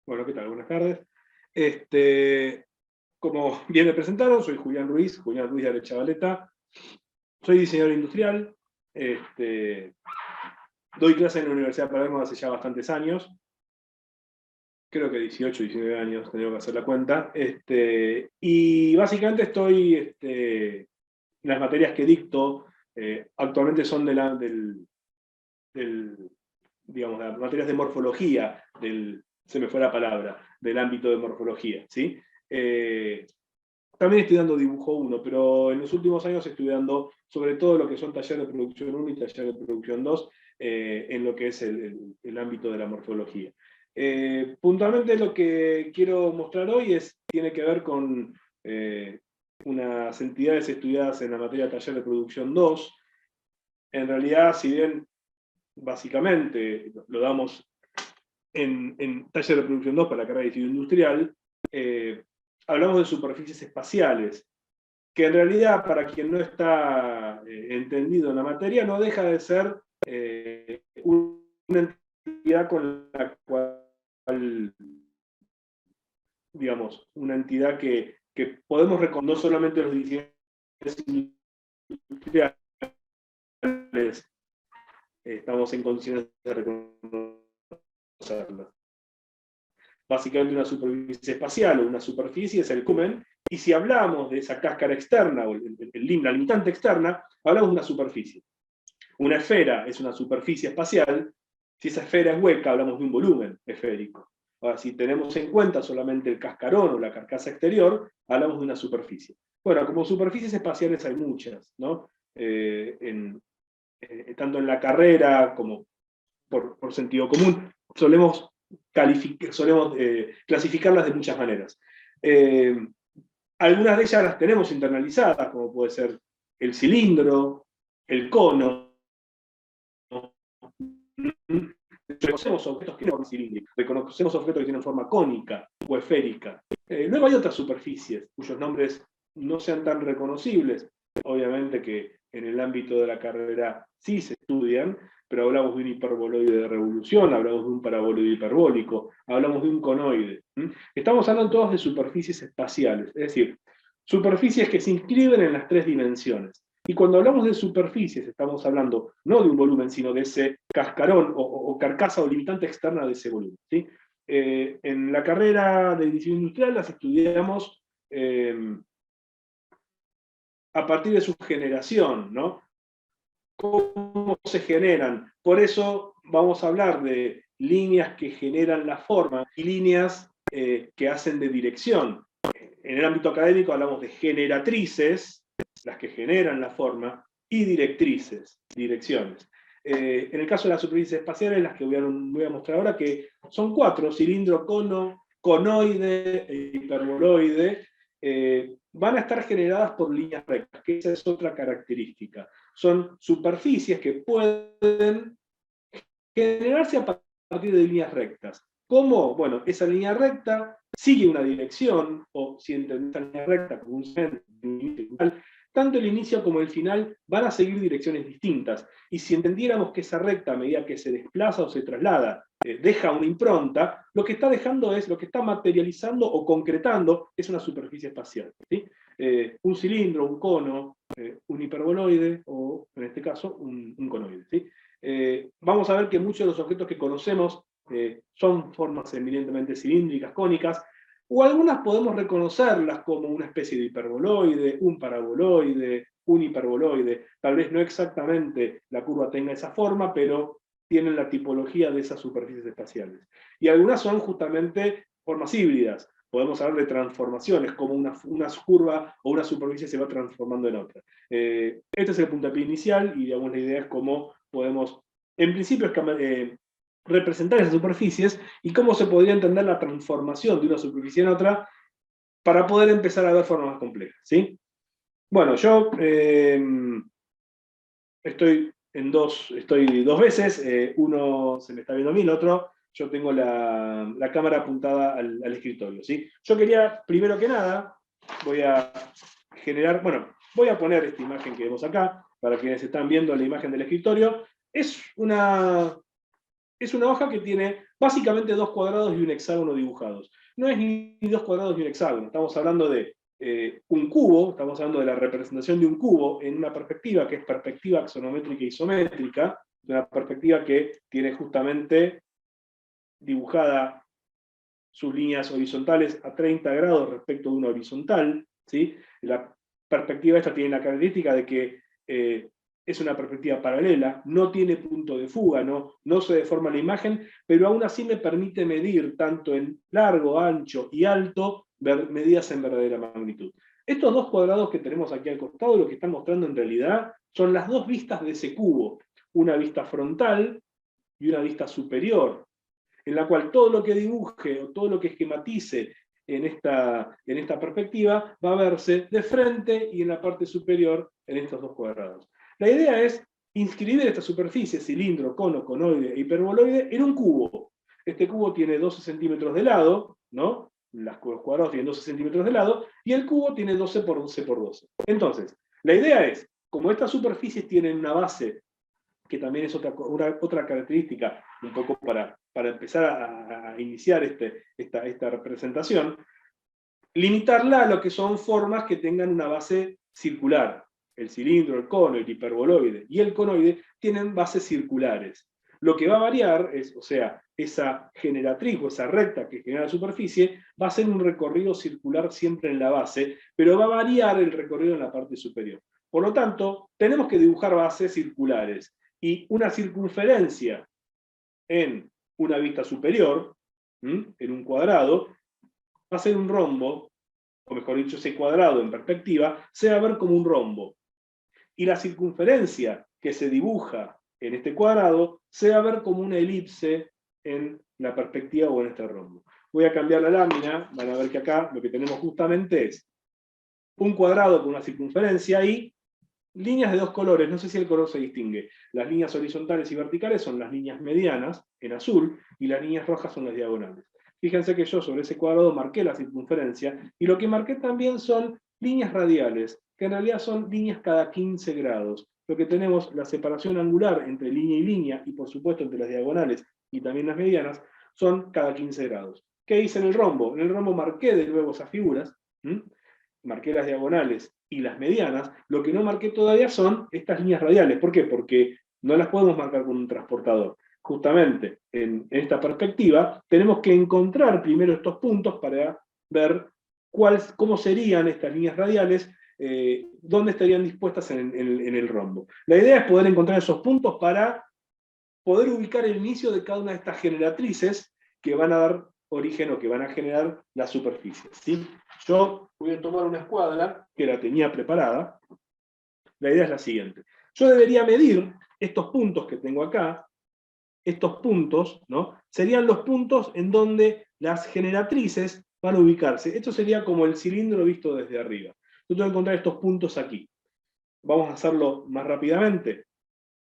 Bueno, ¿qué tal? Buenas tardes. Como bien me presentaron, soy Julián Ruiz de Arechavaleta. Soy diseñador industrial. Doy clases en la Universidad de Palermo hace ya bastantes años. Creo que 18, 19 años, tengo que hacer la cuenta. Y básicamente estoy, las materias que dicto actualmente son digamos, las materias de morfología, se me fue la palabra, del ámbito de morfología, ¿sí? También estoy dando dibujo 1, pero en los últimos años estoy dando sobre todo lo que son talleres de producción 1 y talleres de producción 2, en lo que es el ámbito de la morfología. Puntualmente lo que quiero mostrar hoy tiene que ver con unas entidades estudiadas en la materia de taller de producción 2. En realidad, si bien básicamente lo damos en taller de producción 2 para la carrera de diseño industrial, hablamos de superficies espaciales, que en realidad, para quien no está entendido en la materia, no deja de ser una entidad con la cual, digamos, una entidad que podemos reconocer no solamente los diseñadores industriales, estamos en condiciones de reconocerlas. Básicamente una superficie espacial o una superficie es el cumen, y si hablamos de esa cáscara externa o la limitante externa, hablamos de una superficie. Una esfera es una superficie espacial. Si esa esfera es hueca, hablamos de un volumen esférico. Ahora, si tenemos en cuenta solamente el cascarón o la carcasa exterior, hablamos de una superficie. Bueno, como superficies espaciales hay muchas, ¿no? Tanto en la carrera como por sentido común, solemos clasificarlas de muchas maneras. Algunas de ellas las tenemos internalizadas, como puede ser el cilindro, el cono. Reconocemos objetos que no son cilíndricos, reconocemos objetos que tienen forma cónica o esférica. Luego hay otras superficies cuyos nombres no sean tan reconocibles. Obviamente que en el ámbito de la carrera sí se estudian, pero hablamos de un hiperboloide de revolución, hablamos de un paraboloide hiperbólico, hablamos de un conoide. Estamos hablando todos de superficies espaciales, es decir, superficies que se inscriben en las tres dimensiones. Y cuando hablamos de superficies, estamos hablando no de un volumen, sino de ese cascarón o carcasa o limitante externa de ese volumen, ¿sí? En la carrera de diseño industrial las estudiamos a partir de su generación, ¿no? Cómo se generan. Por eso vamos a hablar de líneas que generan la forma y líneas que hacen de dirección. En el ámbito académico hablamos de generatrices, las que generan la forma, y directrices, direcciones. En el caso de las superficies espaciales, las que voy a mostrar ahora, que son 4, cilindro, cono, conoide e hiperboloide, van a estar generadas por líneas rectas, que esa es otra característica. Son superficies que pueden generarse a partir de líneas rectas. ¿Cómo? Bueno, esa línea recta sigue una dirección, o si entendemos esa línea recta como un centro, tanto el inicio como el final van a seguir direcciones distintas. Y si entendiéramos que esa recta, a medida que se desplaza o se traslada, deja una impronta, lo que está dejando es, lo que está materializando o concretando es una superficie espacial, ¿sí? Un cilindro, un cono, un hiperboloide, o en este caso, un conoide, ¿sí? Vamos a ver que muchos de los objetos que conocemos son formas eminentemente cilíndricas, cónicas, o algunas podemos reconocerlas como una especie de hiperboloide, un paraboloide, un hiperboloide. Tal vez no exactamente la curva tenga esa forma, pero tienen la tipología de esas superficies espaciales. Y algunas son justamente formas híbridas. Podemos hablar de transformaciones, como una curva o una superficie se va transformando en otra. Este es el puntapié inicial, y digamos, la idea es cómo podemos, en principio, representar esas superficies y cómo se podría entender la transformación de una superficie en otra para poder empezar a ver formas más complejas, ¿sí? Bueno, yo estoy dos veces, uno se me está viendo a mí, el otro yo tengo la cámara apuntada al escritorio, ¿sí? Yo quería, primero que nada, voy a poner esta imagen que vemos acá, para quienes están viendo la imagen del escritorio. Es una es una hoja que tiene básicamente 2 cuadrados y un hexágono dibujados. No es ni 2 cuadrados ni un hexágono, estamos hablando de un cubo, estamos hablando de la representación de un cubo en una perspectiva que es perspectiva axonométrica isométrica, una perspectiva que tiene justamente dibujada sus líneas horizontales a 30 grados respecto de una horizontal, ¿sí? La perspectiva esta tiene la característica de que es una perspectiva paralela, no tiene punto de fuga, no se deforma la imagen, pero aún así me permite medir tanto en largo, ancho y alto, medidas en verdadera magnitud. Estos 2 cuadrados que tenemos aquí al costado, lo que están mostrando en realidad son las 2 vistas de ese cubo, una vista frontal y una vista superior, en la cual todo lo que dibuje o todo lo que esquematice en esta perspectiva va a verse de frente y en la parte superior en estos 2 cuadrados. La idea es inscribir esta superficie, cilindro, cono, conoide e hiperboloide, en un cubo. Este cubo tiene 12 centímetros de lado, ¿no? Los cuadrados tienen 12 centímetros de lado, y el cubo tiene 12 por 12 por 12. Entonces, la idea es, como estas superficies tienen una base, que también es otra característica, un poco para empezar a iniciar esta representación, limitarla a lo que son formas que tengan una base circular. El cilindro, el cono, el hiperboloide y el conoide tienen bases circulares. Lo que va a variar es, o sea, esa generatriz o esa recta que genera la superficie va a ser un recorrido circular siempre en la base, pero va a variar el recorrido en la parte superior. Por lo tanto, tenemos que dibujar bases circulares y una circunferencia en una vista superior, en un cuadrado, va a ser un rombo, o mejor dicho, ese cuadrado en perspectiva se va a ver como un rombo. Y la circunferencia que se dibuja en este cuadrado se va a ver como una elipse en la perspectiva o en este rombo. Voy a cambiar la lámina, van a ver que acá lo que tenemos justamente es un cuadrado con una circunferencia y líneas de 2 colores, no sé si el color se distingue. Las líneas horizontales y verticales son las líneas medianas, en azul, y las líneas rojas son las diagonales. Fíjense que yo sobre ese cuadrado marqué la circunferencia, y lo que marqué también son líneas radiales, que en realidad son líneas cada 15 grados. Lo que tenemos, la separación angular entre línea y línea, y por supuesto entre las diagonales y también las medianas, son cada 15 grados. ¿Qué hice en el rombo? En el rombo marqué de nuevo esas figuras, marqué las diagonales y las medianas. Lo que no marqué todavía son estas líneas radiales. ¿Por qué? Porque no las podemos marcar con un transportador. Justamente en esta perspectiva tenemos que encontrar primero estos puntos para ver cómo serían estas líneas radiales, dónde estarían dispuestas en el rombo. La idea es poder encontrar esos puntos para poder ubicar el inicio de cada una de estas generatrices que van a dar origen o que van a generar las superficies, ¿sí? Yo voy a tomar una escuadra que la tenía preparada. La idea es la siguiente. Yo debería medir estos puntos que tengo acá. Estos puntos, ¿no? Serían los puntos en donde las generatrices van a ubicarse. Esto sería como el cilindro visto desde arriba. Yo tengo que encontrar estos puntos aquí. Vamos a hacerlo más rápidamente.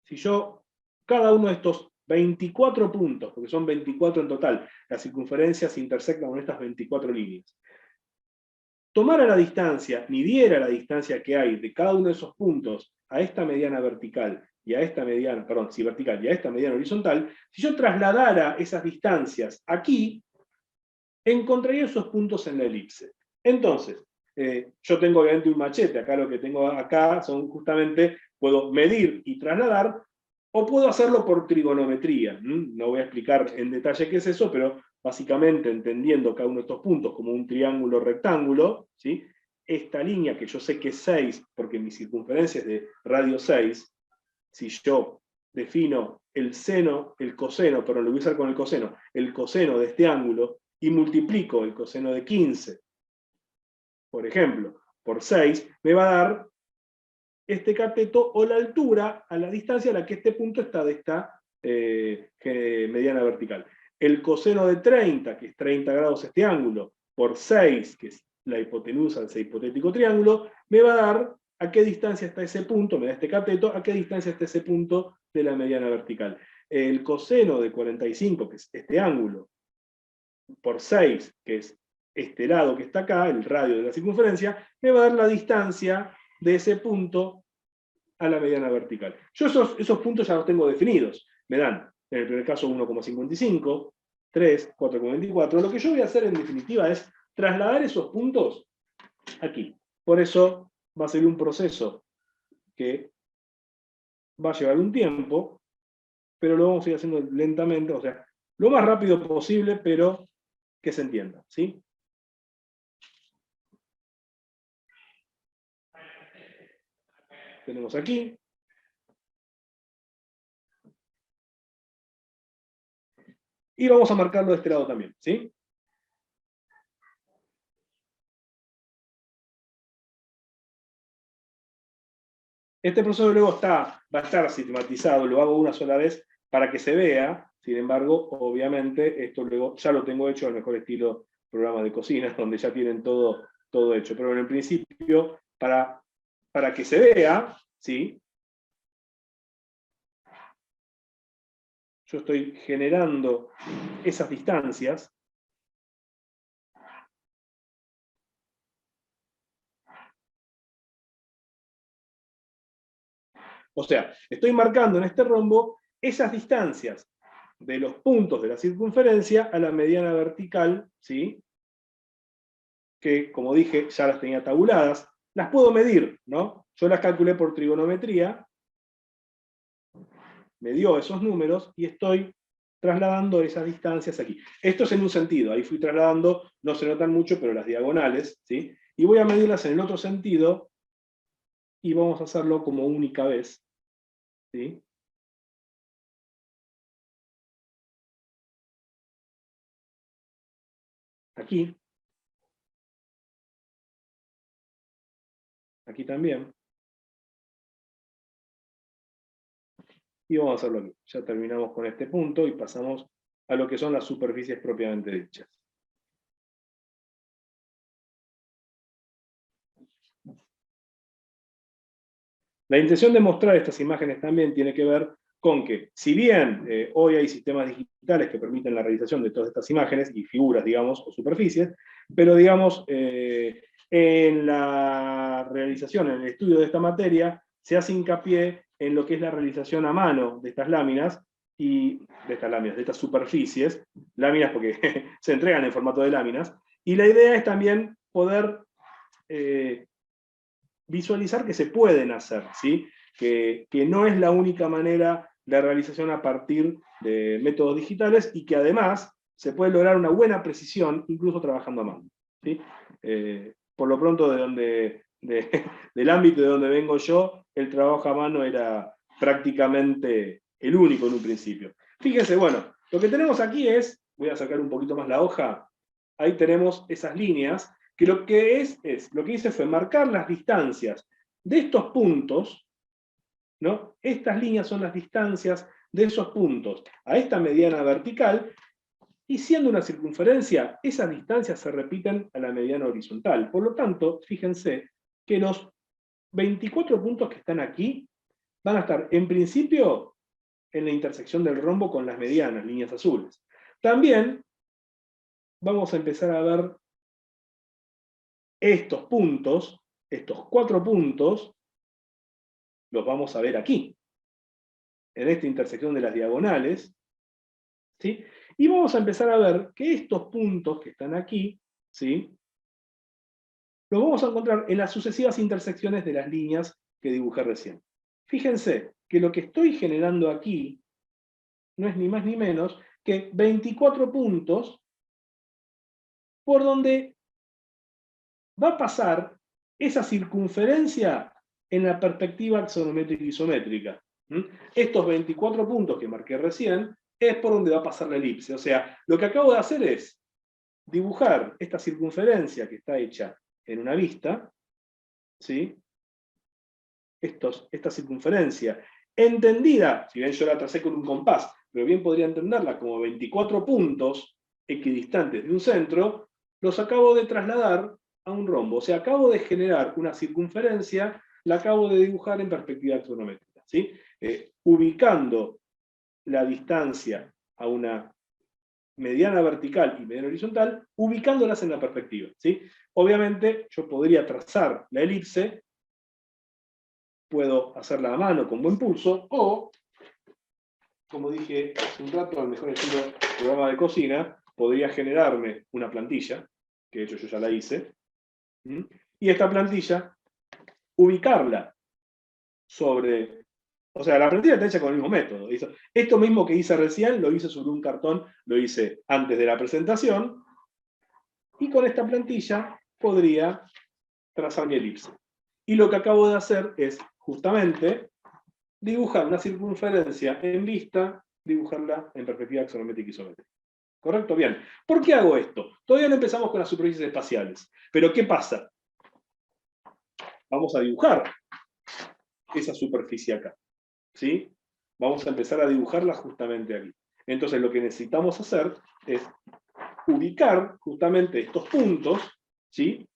Si yo, cada uno de estos 24 puntos, porque son 24 en total, las circunferencias se intersectan con estas 24 líneas, tomara la distancia, midiera la distancia que hay de cada uno de esos puntos a esta mediana vertical y a esta mediana, perdón, sí, vertical y a esta mediana horizontal, si yo trasladara esas distancias aquí, encontraría esos puntos en la elipse. Entonces, yo tengo obviamente un machete, acá lo que tengo acá son justamente, puedo medir y trasladar, o puedo hacerlo por trigonometría. No voy a explicar en detalle qué es eso, pero básicamente entendiendo cada uno de estos puntos como un triángulo rectángulo, ¿sí? Esta línea que yo sé que es 6, porque mi circunferencia es de radio 6, si yo defino el seno, el coseno, pero lo voy a usar con el coseno de este ángulo, y multiplico el coseno de 15, por ejemplo, por 6, me va a dar este cateto o la altura a la distancia a la que este punto está de esta mediana vertical. El coseno de 30, que es 30 grados este ángulo, por 6, que es la hipotenusa de ese hipotético triángulo, me va a dar a qué distancia está ese punto, me da este cateto, a qué distancia está ese punto de la mediana vertical. El coseno de 45, que es este ángulo, por 6, que es este lado que está acá, el radio de la circunferencia, me va a dar la distancia de ese punto a la mediana vertical. Yo esos puntos ya los tengo definidos. Me dan en el primer caso 1,55, 3, 4,24. Lo que yo voy a hacer en definitiva es trasladar esos puntos aquí. Por eso va a ser un proceso que va a llevar un tiempo, pero lo vamos a ir haciendo lentamente, o sea, lo más rápido posible, pero que se entienda, ¿sí? Tenemos aquí. Y vamos a marcarlo de este lado también, ¿sí? Este proceso luego va a estar sistematizado, lo hago una sola vez para que se vea. Sin embargo, obviamente, esto luego ya lo tengo hecho al mejor estilo programa de cocina, donde ya tienen todo hecho. Pero en el principio, para que se vea, ¿sí? Yo estoy generando esas distancias. O sea, estoy marcando en este rombo esas distancias de los puntos de la circunferencia a la mediana vertical, ¿sí? Que, como dije, ya las tenía tabuladas. Las puedo medir, ¿no? Yo las calculé por trigonometría, me dio esos números y estoy trasladando esas distancias aquí. Esto es en un sentido, ahí fui trasladando, no se notan mucho, pero las diagonales, ¿sí? Y voy a medirlas en el otro sentido y vamos a hacerlo como única vez, ¿sí? Aquí también, y vamos a hacerlo aquí. Ya terminamos con este punto y pasamos a lo que son las superficies propiamente dichas. La intención de mostrar estas imágenes también tiene que ver con que, si bien hoy hay sistemas digitales que permiten la realización de todas estas imágenes y figuras, digamos, o superficies, pero digamos, en la realización, en el estudio de esta materia, se hace hincapié en lo que es la realización a mano de estas láminas, de estas superficies, láminas porque se entregan en formato de láminas, y la idea es también poder visualizar que se pueden hacer, ¿sí? Que no es la única manera de realización a partir de métodos digitales y que además se puede lograr una buena precisión incluso trabajando a mano, ¿sí? Por lo pronto del ámbito de donde vengo yo, el trabajo a mano era prácticamente el único en un principio. Fíjense, bueno, lo que tenemos aquí es, voy a sacar un poquito más la hoja, ahí tenemos esas líneas, que lo que lo que hice fue marcar las distancias de estos puntos, ¿no? Estas líneas son las distancias de esos puntos a esta mediana vertical, y siendo una circunferencia, esas distancias se repiten a la mediana horizontal. Por lo tanto, fíjense que los 24 puntos que están aquí van a estar, en principio, en la intersección del rombo con las medianas, líneas azules. También vamos a empezar a ver estos puntos, estos 4 puntos, los vamos a ver aquí, en esta intersección de las diagonales, ¿sí? Y vamos a empezar a ver que estos puntos que están aquí, ¿sí? Los vamos a encontrar en las sucesivas intersecciones de las líneas que dibujé recién. Fíjense que lo que estoy generando aquí no es ni más ni menos que 24 puntos por donde va a pasar esa circunferencia en la perspectiva axonométrica y isométrica. Estos 24 puntos que marqué recién es por donde va a pasar la elipse. O sea, lo que acabo de hacer es dibujar esta circunferencia que está hecha en una vista, ¿sí? Esta circunferencia, entendida, si bien yo la tracé con un compás, pero bien podría entenderla como 24 puntos equidistantes de un centro, los acabo de trasladar a un rombo. O sea, acabo de generar una circunferencia, la acabo de dibujar en perspectiva axonométrica, ¿sí? Ubicando la distancia a una mediana vertical y mediana horizontal, ubicándolas en la perspectiva, ¿sí? Obviamente, yo podría trazar la elipse, puedo hacerla a mano con buen pulso, o como dije hace un rato, al mejor estilo programa de cocina, podría generarme una plantilla, que de hecho yo ya la hice, y esta plantilla, ubicarla sobre... O sea, la plantilla está hecha con el mismo método. Esto mismo que hice recién, lo hice sobre un cartón, lo hice antes de la presentación, y con esta plantilla podría trazar mi elipse. Y lo que acabo de hacer es, justamente, dibujar una circunferencia en vista, dibujarla en perspectiva axonométrica y isométrica. ¿Correcto? Bien. ¿Por qué hago esto? Todavía no empezamos con las superficies espaciales. Pero ¿qué pasa? Vamos a dibujar esa superficie acá. ¿Sí? Vamos a empezar a dibujarla justamente aquí. Entonces lo que necesitamos hacer es ubicar justamente estos puntos, ¿sí?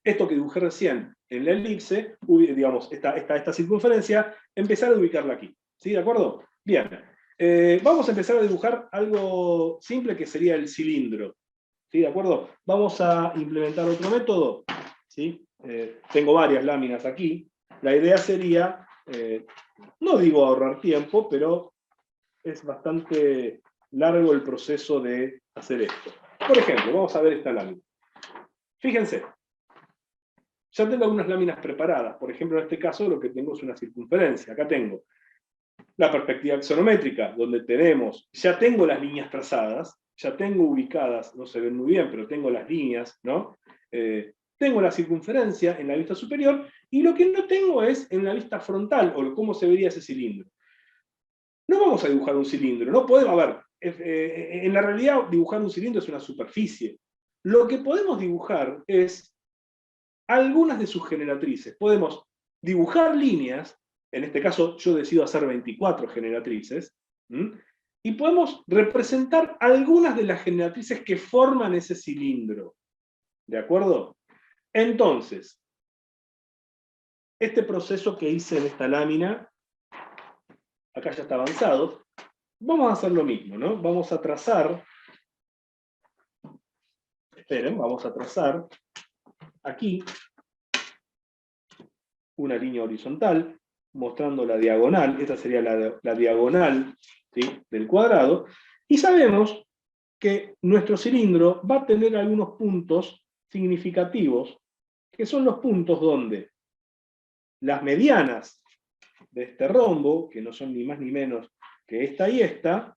Esto que dibujé recién en la elipse, digamos, esta circunferencia, empezar a ubicarla aquí. ¿Sí? ¿De acuerdo? Bien. Vamos a empezar a dibujar algo simple que sería el cilindro. ¿Sí? ¿De acuerdo? Vamos a implementar otro método. ¿Sí? Tengo varias láminas aquí. La idea sería, no digo ahorrar tiempo, pero es bastante largo el proceso de hacer esto. Por ejemplo, vamos a ver esta lámina. Fíjense, ya tengo algunas láminas preparadas. Por ejemplo, en este caso lo que tengo es una circunferencia. Acá tengo la perspectiva axonométrica, donde ya tengo las líneas trazadas, ya tengo ubicadas, no se ven muy bien, pero tengo las líneas, ¿no? Tengo la circunferencia en la vista superior, y lo que no tengo es en la vista frontal, o cómo se vería ese cilindro. No vamos a dibujar un cilindro, no podemos, a ver, en la realidad dibujar un cilindro es una superficie. Lo que podemos dibujar es algunas de sus generatrices. Podemos dibujar líneas, en este caso yo decido hacer 24 generatrices, y podemos representar algunas de las generatrices que forman ese cilindro. ¿De acuerdo? Entonces, este proceso que hice en esta lámina, acá ya está avanzado, vamos a hacer lo mismo, ¿no? Vamos a trazar, esperen, vamos a trazar aquí una línea horizontal, mostrando la diagonal, esta sería la diagonal, ¿sí?, del cuadrado, y sabemos que nuestro cilindro va a tener algunos puntos significativos, que son los puntos donde las medianas de este rombo, que no son ni más ni menos que esta y esta,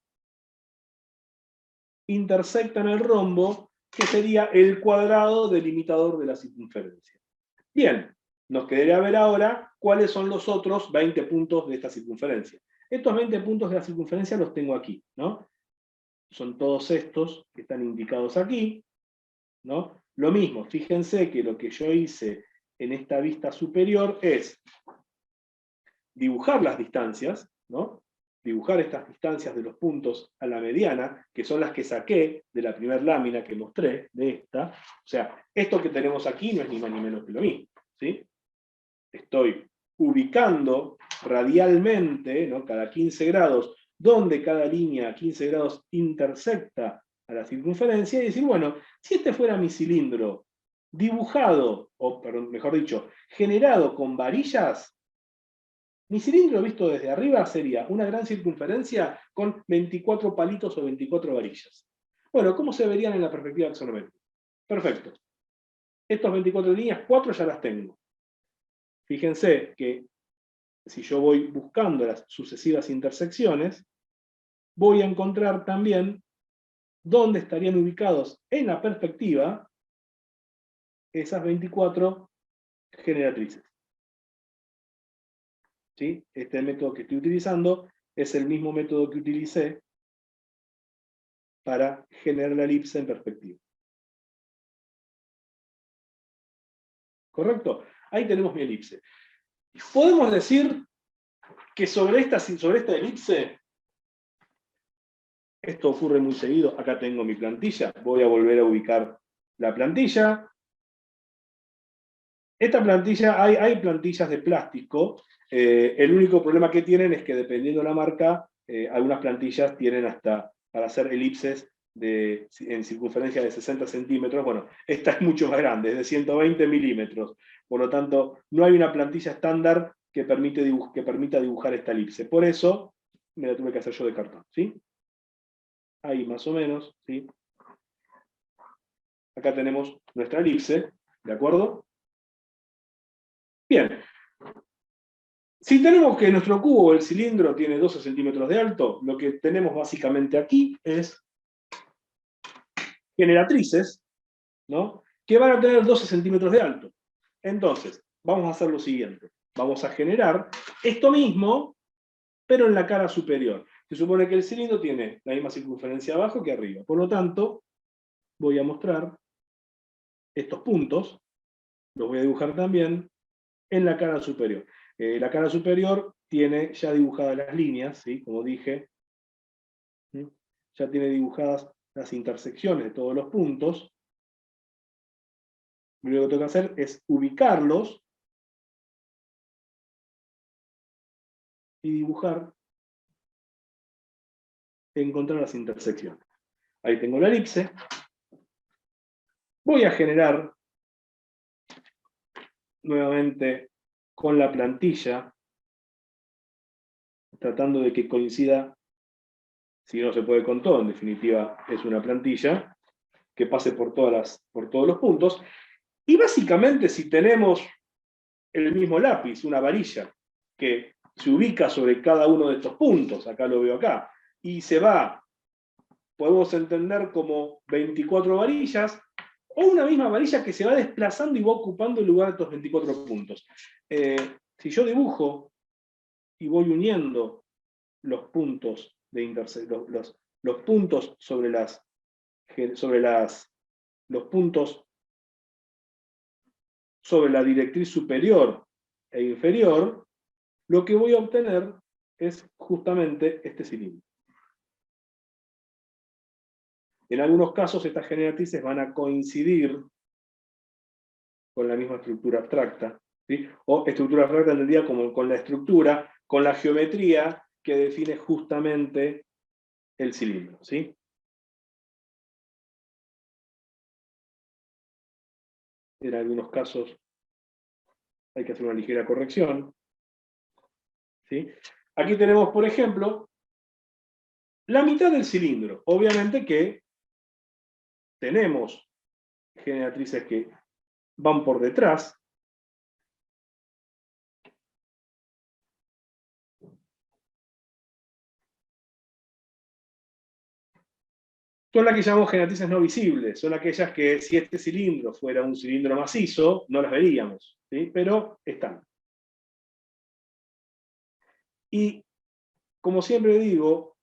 intersectan el rombo, que sería el cuadrado delimitador de la circunferencia. Bien, nos quedaría ver ahora cuáles son los otros 20 puntos de esta circunferencia. Estos 20 puntos de la circunferencia los tengo aquí, ¿no? Son todos estos que están indicados aquí, ¿no? Lo mismo, fíjense que lo que yo hice en esta vista superior es dibujar las distancias, ¿no? Dibujar estas distancias de los puntos a la mediana, que son las que saqué de la primera lámina que mostré, de esta. O sea, esto que tenemos aquí no es ni más ni menos que lo mismo, ¿sí? Estoy ubicando radialmente, ¿no?, cada 15 grados, donde cada línea a 15 grados intersecta a la circunferencia, y decir, bueno, si este fuera mi cilindro dibujado, o perdón, mejor dicho, generado con varillas, mi cilindro visto desde arriba sería una gran circunferencia con 24 palitos o 24 varillas. Bueno, ¿cómo se verían en la perspectiva axonométrica? Perfecto. Estas 24 líneas, 4 ya las tengo. Fíjense que si yo voy buscando las sucesivas intersecciones, voy a encontrar también dónde estarían ubicados en la perspectiva esas 24 generatrices. ¿Sí? Este método que estoy utilizando es el mismo método que utilicé para generar la elipse en perspectiva. ¿Correcto? Ahí tenemos mi elipse. Podemos decir que sobre esta elipse, esto ocurre muy seguido, acá tengo mi plantilla, voy a volver a ubicar la plantilla. Esta plantilla, hay plantillas de plástico, el único problema que tienen es que dependiendo de la marca, algunas plantillas tienen hasta para hacer elipses en circunferencia de 60 centímetros, bueno, esta es mucho más grande, es de 120 milímetros, por lo tanto, no hay una plantilla estándar que permita dibujar esta elipse. Por eso, me la tuve que hacer yo de cartón, ¿sí? Ahí más o menos, ¿sí? Acá tenemos nuestra elipse, ¿de acuerdo? Bien. Si tenemos que nuestro cubo o el cilindro tiene 12 centímetros de alto, lo que tenemos básicamente aquí es generatrices, ¿no? Que van a tener 12 centímetros de alto. Entonces, vamos a hacer lo siguiente. Vamos a generar esto mismo, pero en la cara superior. Se supone que el cilindro tiene la misma circunferencia abajo que arriba. Por lo tanto, voy a mostrar estos puntos, los voy a dibujar también en la cara superior. La cara superior tiene ya dibujadas las líneas, ¿sí? Como dije, ¿sí? Ya tiene dibujadas las intersecciones de todos los puntos. Lo único que tengo que hacer es ubicarlos y dibujar, encontrar las intersecciones. Ahí tengo la elipse. Voy a generar nuevamente con la plantilla, tratando de que coincida, si no se puede con todo, en definitiva es una plantilla, que pase por todos los puntos. Y básicamente si tenemos el mismo lápiz, una varilla, que se ubica sobre cada uno de estos puntos, acá lo veo acá, y se va, podemos entender como 24 varillas, o una misma varilla que se va desplazando y va ocupando el lugar de estos 24 puntos. Si yo dibujo y voy uniendo los puntos de intersección, los puntos sobre los puntos sobre la directriz superior e inferior, lo que voy a obtener es justamente este cilindro. En algunos casos estas generatrices van a coincidir con la misma estructura abstracta, ¿sí? O estructura abstracta entendida como con la estructura, con la geometría que define justamente el cilindro, ¿sí? En algunos casos hay que hacer una ligera corrección, ¿sí? Aquí tenemos, por ejemplo, la mitad del cilindro. Obviamente que tenemos generatrices que van por detrás, son las que llamamos generatrices no visibles, son aquellas que si este cilindro fuera un cilindro macizo, no las veríamos, ¿sí? Pero están. Y como siempre digo,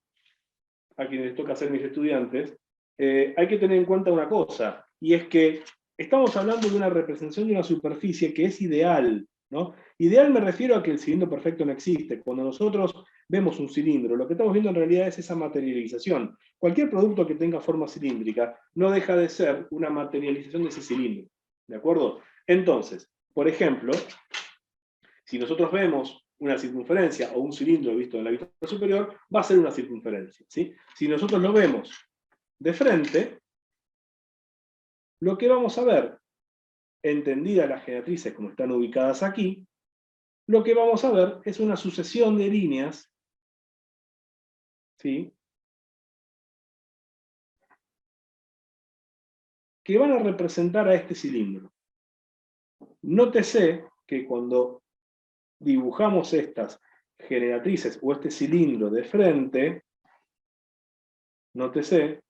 a quienes les toca ser mis estudiantes, hay que tener en cuenta una cosa, y es que estamos hablando de una representación de una superficie que es ideal, ¿no? Ideal me refiero a que el cilindro perfecto no existe. Cuando nosotros vemos un cilindro, lo que estamos viendo en realidad es esa materialización. Cualquier producto que tenga forma cilíndrica no deja de ser una materialización de ese cilindro, ¿de acuerdo? Entonces, por ejemplo, si nosotros vemos una circunferencia o un cilindro visto en la vista superior, va a ser una circunferencia, ¿sí? Si nosotros lo vemos de frente, lo que vamos a ver, entendidas las generatrices como están ubicadas aquí, lo que vamos a ver es una sucesión de líneas, ¿sí? Que van a representar a este cilindro. Nótese que cuando dibujamos estas generatrices o este cilindro de frente, nótese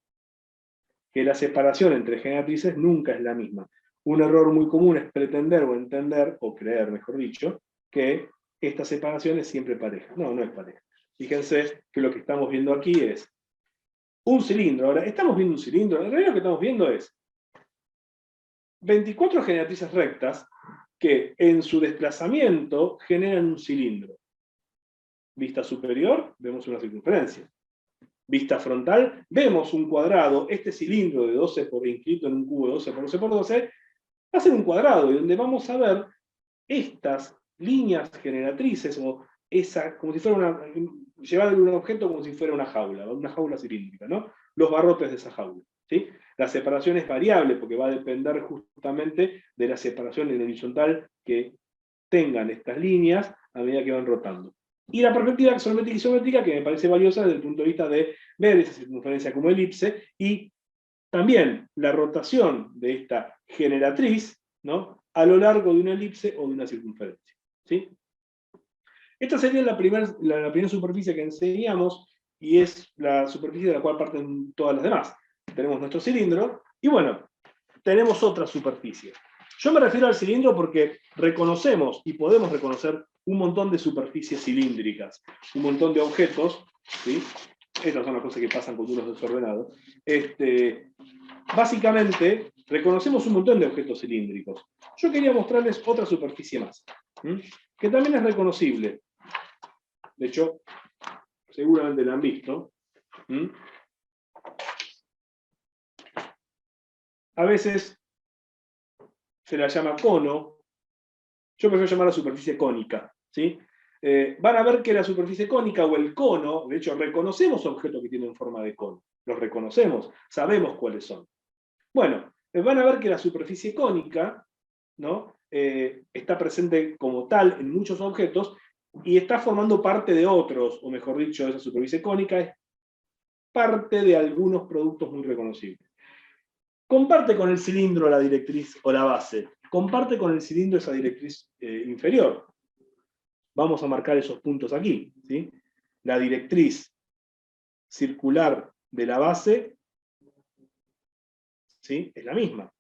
que la separación entre generatrices nunca es la misma. Un error muy común es pretender o entender, o creer, mejor dicho, que esta separación es siempre pareja. No, no es pareja. Fíjense que lo que estamos viendo aquí es un cilindro. Ahora, estamos viendo un cilindro. En realidad lo que estamos viendo es 24 generatrices rectas que en su desplazamiento generan un cilindro. Vista superior, vemos una circunferencia. Vista frontal, vemos un cuadrado, este cilindro de 12 por inscrito en un cubo de 12 por 12 por 12, va a ser un cuadrado, y donde vamos a ver estas líneas generatrices, o esa, como si fuera llevar un objeto como si fuera una jaula cilíndrica, ¿no? Los barrotes de esa jaula, ¿sí? La separación es variable, porque va a depender justamente de la separación en horizontal que tengan estas líneas a medida que van rotando. Y la perspectiva axonométrica isométrica, que me parece valiosa desde el punto de vista de ver esa circunferencia como elipse, y también la rotación de esta generatriz, ¿no?, a lo largo de una elipse o de una circunferencia. ¿Sí? Esta sería la primera superficie que enseñamos, y es la superficie de la cual parten todas las demás. Tenemos nuestro cilindro, y bueno, tenemos otra superficie. Yo me refiero al cilindro porque reconocemos y podemos reconocer un montón de superficies cilíndricas, un montón de objetos, ¿sí? Estas son las cosas que pasan cuando uno es desordenado. Básicamente, reconocemos un montón de objetos cilíndricos. Yo quería mostrarles otra superficie más, que también es reconocible. De hecho, seguramente la han visto. A veces se la llama cono. Yo prefiero llamarla superficie cónica. ¿Sí? Van a ver que la superficie cónica o el cono, de hecho, reconocemos objetos que tienen forma de cono. Los reconocemos, sabemos cuáles son. Bueno, van a ver que la superficie cónica, ¿no?, está presente como tal en muchos objetos y está formando parte de otros, o mejor dicho, esa superficie cónica es parte de algunos productos muy reconocibles. Comparte con el cilindro la directriz o la base, comparte con el cilindro esa directriz inferior. Vamos a marcar esos puntos aquí, ¿sí? La directriz circular de la base, ¿sí?, es la misma.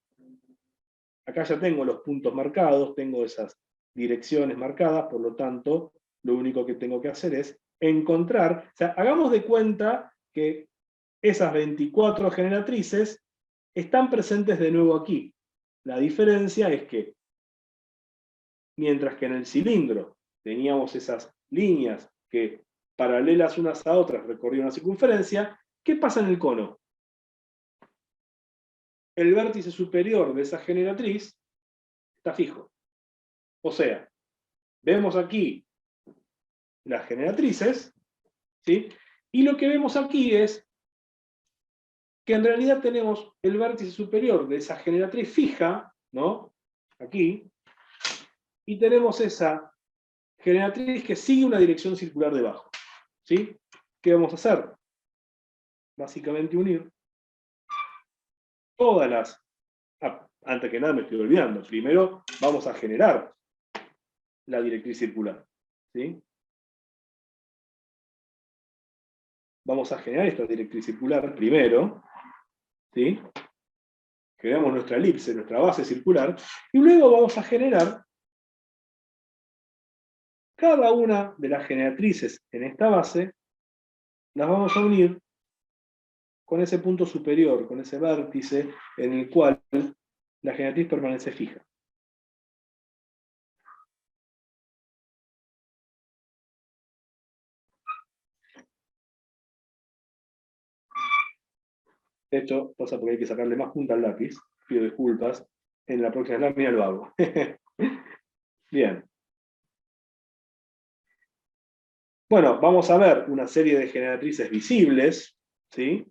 Acá ya tengo los puntos marcados, tengo esas direcciones marcadas, por lo tanto, lo único que tengo que hacer es encontrar, o sea, hagamos de cuenta que esas 24 generatrices están presentes de nuevo aquí. La diferencia es que, mientras que en el cilindro teníamos esas líneas que, paralelas unas a otras, recorrían una circunferencia, ¿qué pasa en el cono? El vértice superior de esa generatriz está fijo. O sea, vemos aquí las generatrices, ¿sí? Y lo que vemos aquí es que en realidad tenemos el vértice superior de esa generatriz fija, ¿no?, aquí, y tenemos esa generatriz que sigue una dirección circular debajo. ¿Sí? ¿Qué vamos a hacer? Básicamente unir todas las... antes que nada me estoy olvidando. Primero vamos a generar la directriz circular. ¿Sí? Vamos a generar esta directriz circular primero. ¿Sí? Creamos nuestra elipse, nuestra base circular, y luego vamos a generar cada una de las generatrices en esta base, las vamos a unir con ese punto superior, con ese vértice en el cual la generatriz permanece fija. De hecho, pasa porque hay que sacarle más punta al lápiz, pido disculpas, en la próxima lámina lo hago. Bien. Bueno, vamos a ver una serie de generatrices visibles, ¿sí?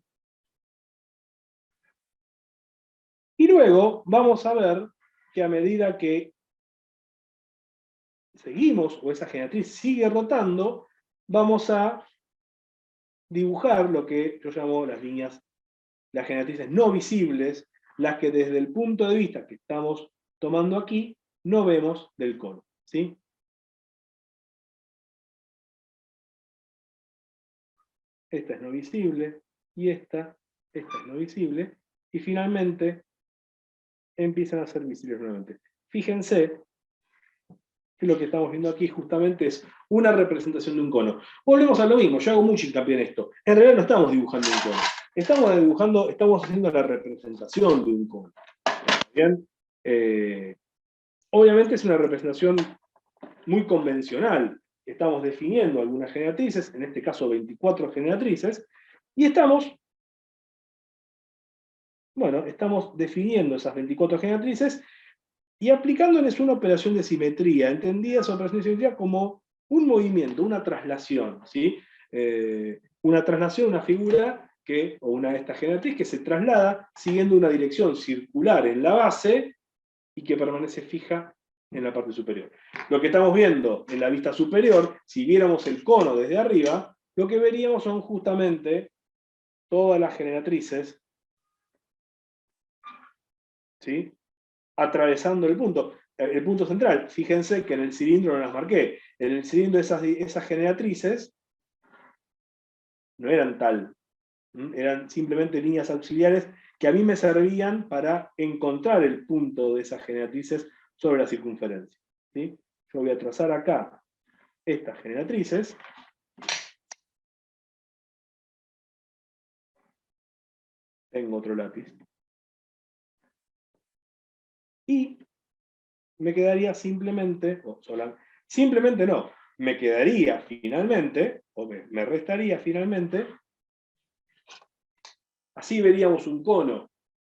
Y luego vamos a ver que a medida que seguimos, o esa generatriz sigue rotando, vamos a dibujar lo que yo llamo las líneas, las generatrices no visibles, las que desde el punto de vista que estamos tomando aquí, no vemos del cono, ¿sí? Esta es no visible, y esta es no visible, y finalmente empiezan a ser visibles nuevamente. Fíjense que lo que estamos viendo aquí justamente es una representación de un cono. Volvemos a lo mismo, yo hago mucho hincapié en esto. En realidad no estamos dibujando un cono, estamos haciendo la representación de un cono. ¿Bien? Obviamente es una representación muy convencional. Estamos definiendo algunas generatrices, en este caso 24 generatrices, y estamos definiendo esas 24 generatrices y aplicándoles una operación de simetría, entendida esa operación de simetría como un movimiento, una traslación, ¿sí? Una traslación, una figura o una de estas generatrices que se traslada siguiendo una dirección circular en la base y que permanece fija en la parte superior. Lo que estamos viendo en la vista superior, si viéramos el cono desde arriba, lo que veríamos son justamente todas las generatrices, ¿sí?, atravesando el punto central. Fíjense que en el cilindro no las marqué. En el cilindro esas generatrices no eran tal, eran simplemente líneas auxiliares que a mí me servían para encontrar el punto de esas generatrices sobre la circunferencia, ¿sí? Yo voy a trazar acá estas generatrices. Tengo otro lápiz. Y me quedaría simplemente, simplemente no, me quedaría finalmente, o me restaría finalmente, así veríamos un cono,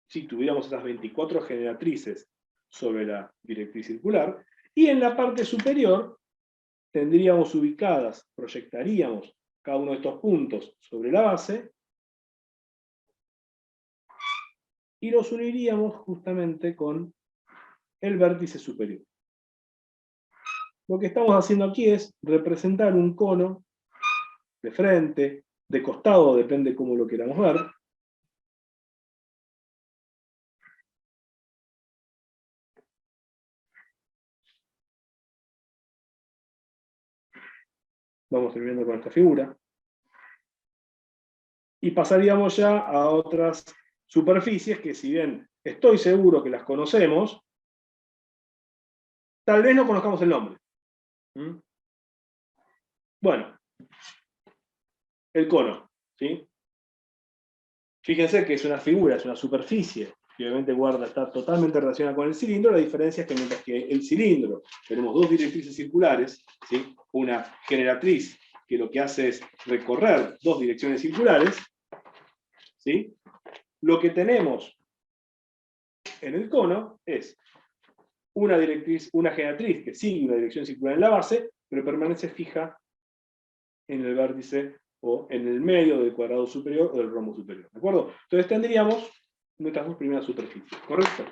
si tuviéramos esas 24 generatrices sobre la directriz circular, y en la parte superior tendríamos ubicadas, proyectaríamos cada uno de estos puntos sobre la base, y los uniríamos justamente con el vértice superior. Lo que estamos haciendo aquí es representar un cono de frente, de costado, depende cómo lo queramos ver. Vamos terminando con esta figura. Y pasaríamos ya a otras superficies que, si bien estoy seguro que las conocemos, tal vez no conozcamos el nombre. Bueno, el cono, ¿sí? Fíjense que es una figura, es una superficie, que obviamente está totalmente relacionada con el cilindro. La diferencia es que mientras que el cilindro tenemos dos directrices circulares, ¿sí?, una generatriz que lo que hace es recorrer dos direcciones circulares, ¿sí?, lo que tenemos en el cono es una generatriz que sigue una dirección circular en la base, pero permanece fija en el vértice o en el medio del cuadrado superior o del rombo superior, ¿de acuerdo? Entonces tendríamos nuestras dos primeras superficies, ¿correcto?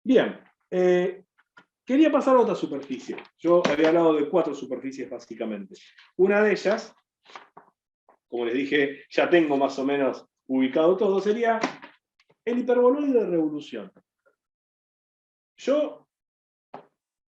Bien, quería pasar a otra superficie. Yo había hablado de 4 superficies básicamente. Una de ellas, como les dije, ya tengo más o menos ubicado todo, sería el hiperboloide de revolución. Yo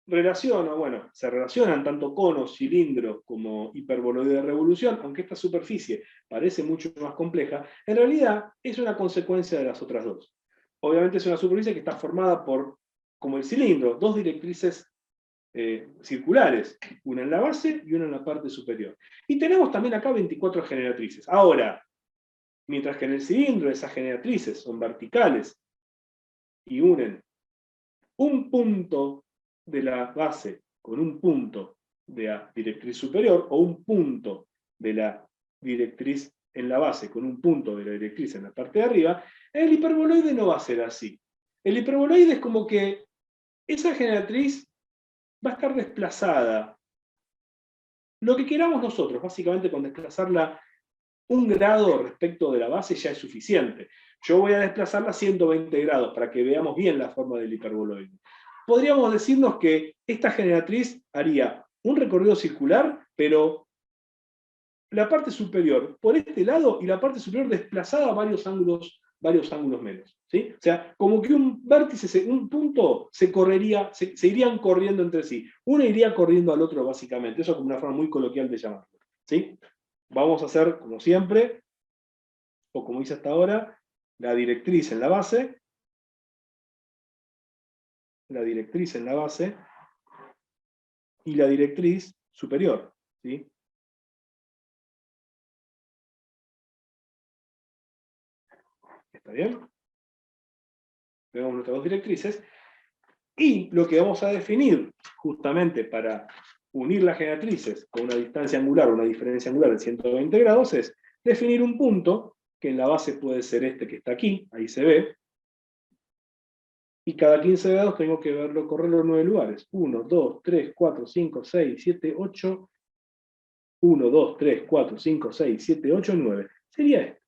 relaciono, se relacionan tanto conos, cilindros como hiperboloide de revolución, aunque esta superficie parece mucho más compleja, en realidad es una consecuencia de las otras dos. Obviamente es una superficie que está formada por, como el cilindro, dos directrices circulares, una en la base y una en la parte superior. Y tenemos también acá 24 generatrices. Ahora, mientras que en el cilindro esas generatrices son verticales y unen un punto de la base con un punto de la directriz superior, o un punto de la directriz en la base con un punto de la directriz en la parte de arriba, el hiperboloide no va a ser así. El hiperboloide es como que esa generatriz va a estar desplazada. Lo que queramos nosotros, básicamente con desplazarla un grado respecto de la base ya es suficiente. Yo voy a desplazarla 120 grados para que veamos bien la forma del hiperboloide. Podríamos decirnos que esta generatriz haría un recorrido circular, pero la parte superior por este lado y la parte superior desplazada a varios ángulos menos, ¿sí? O sea, como que un vértice, un punto se irían corriendo entre sí. Uno iría corriendo al otro, básicamente. Eso es como una forma muy coloquial de llamarlo, ¿sí? Vamos a hacer, como siempre, o como hice hasta ahora, la directriz en la base, y la directriz superior, ¿sí? ¿Está bien? Tenemos nuestras dos directrices, y lo que vamos a definir, justamente para unir las generatrices con una distancia angular o una diferencia angular de 120 grados, es definir un punto, que en la base puede ser este que está aquí, ahí se ve, y cada 15 grados tengo que correrlo en 9 lugares. 1, 2, 3, 4, 5, 6, 7, 8, 1, 2, 3, 4, 5, 6, 7, 8, 9. Sería este,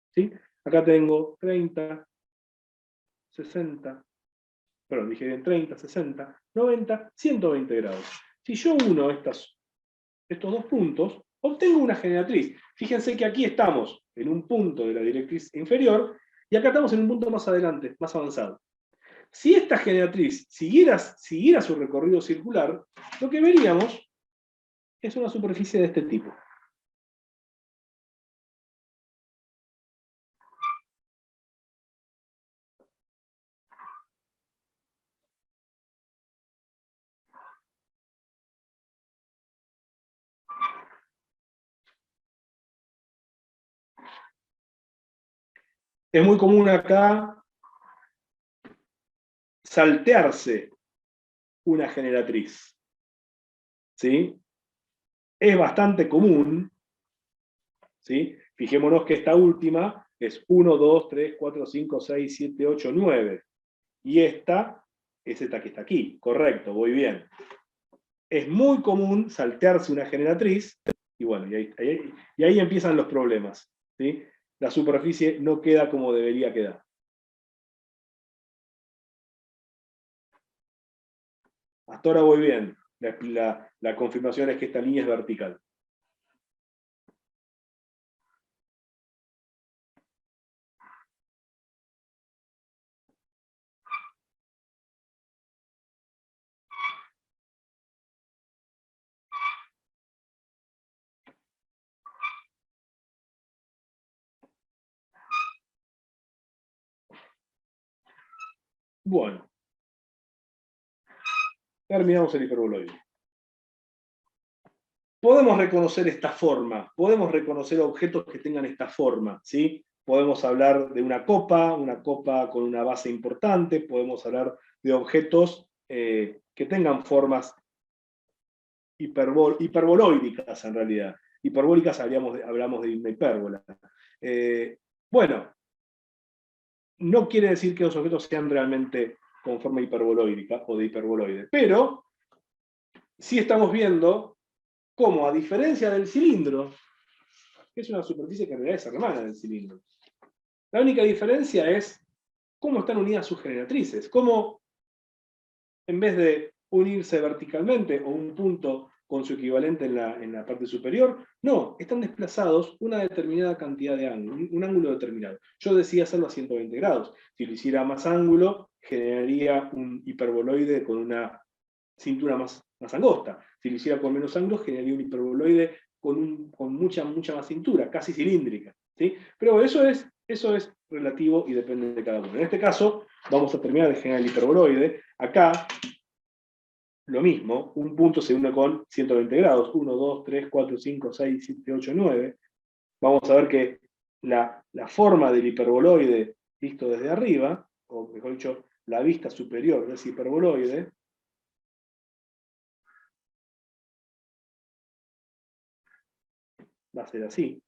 ¿sí? Acá tengo 30, 60, perdón, dije bien 30, 60, 90, 120 grados. Si yo uno estos dos puntos, obtengo una generatriz. Fíjense que aquí estamos en un punto de la directriz inferior, y acá estamos en un punto más adelante, más avanzado. Si esta generatriz siguiera su recorrido circular, lo que veríamos es una superficie de este tipo. Es muy común acá saltearse una generatriz. ¿Sí? Es bastante común, ¿sí? Fijémonos que esta última es 1, 2, 3, 4, 5, 6, 7, 8, 9. Y esta es esta que está aquí. Correcto, voy bien. Es muy común saltearse una generatriz, y bueno, y ahí empiezan los problemas. ¿Sí? La superficie no queda como debería quedar. Hasta ahora voy bien. La confirmación es que esta línea es vertical. Bueno, terminamos el hiperboloide. Podemos reconocer esta forma, podemos reconocer objetos que tengan esta forma, ¿sí? Podemos hablar de una copa con una base importante, podemos hablar de objetos que tengan formas hiperboloídicas en realidad. Hiperbólicas hablamos de una hipérbola. Bueno, no quiere decir que los objetos sean realmente con forma hiperboloídica o de hiperboloide, pero sí estamos viendo cómo, a diferencia del cilindro, que es una superficie que en realidad es hermana del cilindro, la única diferencia es cómo están unidas sus generatrices, cómo en vez de unirse verticalmente o un punto con su equivalente en la parte superior, no, están desplazados una determinada cantidad de ángulo, un ángulo determinado. Yo decía hacerlo a 120 grados. Si lo hiciera más ángulo, generaría un hiperboloide con una cintura más angosta. Si lo hiciera con menos ángulo, generaría un hiperboloide con mucha más cintura, casi cilíndrica. ¿Sí? Pero eso es relativo y depende de cada uno. En este caso, vamos a terminar de generar el hiperboloide. Acá, lo mismo, un punto se une con 120 grados. 1, 2, 3, 4, 5, 6, 7, 8, 9. Vamos a ver que la forma del hiperboloide visto desde arriba, o mejor dicho, la vista superior de ese hiperboloide, va a ser así.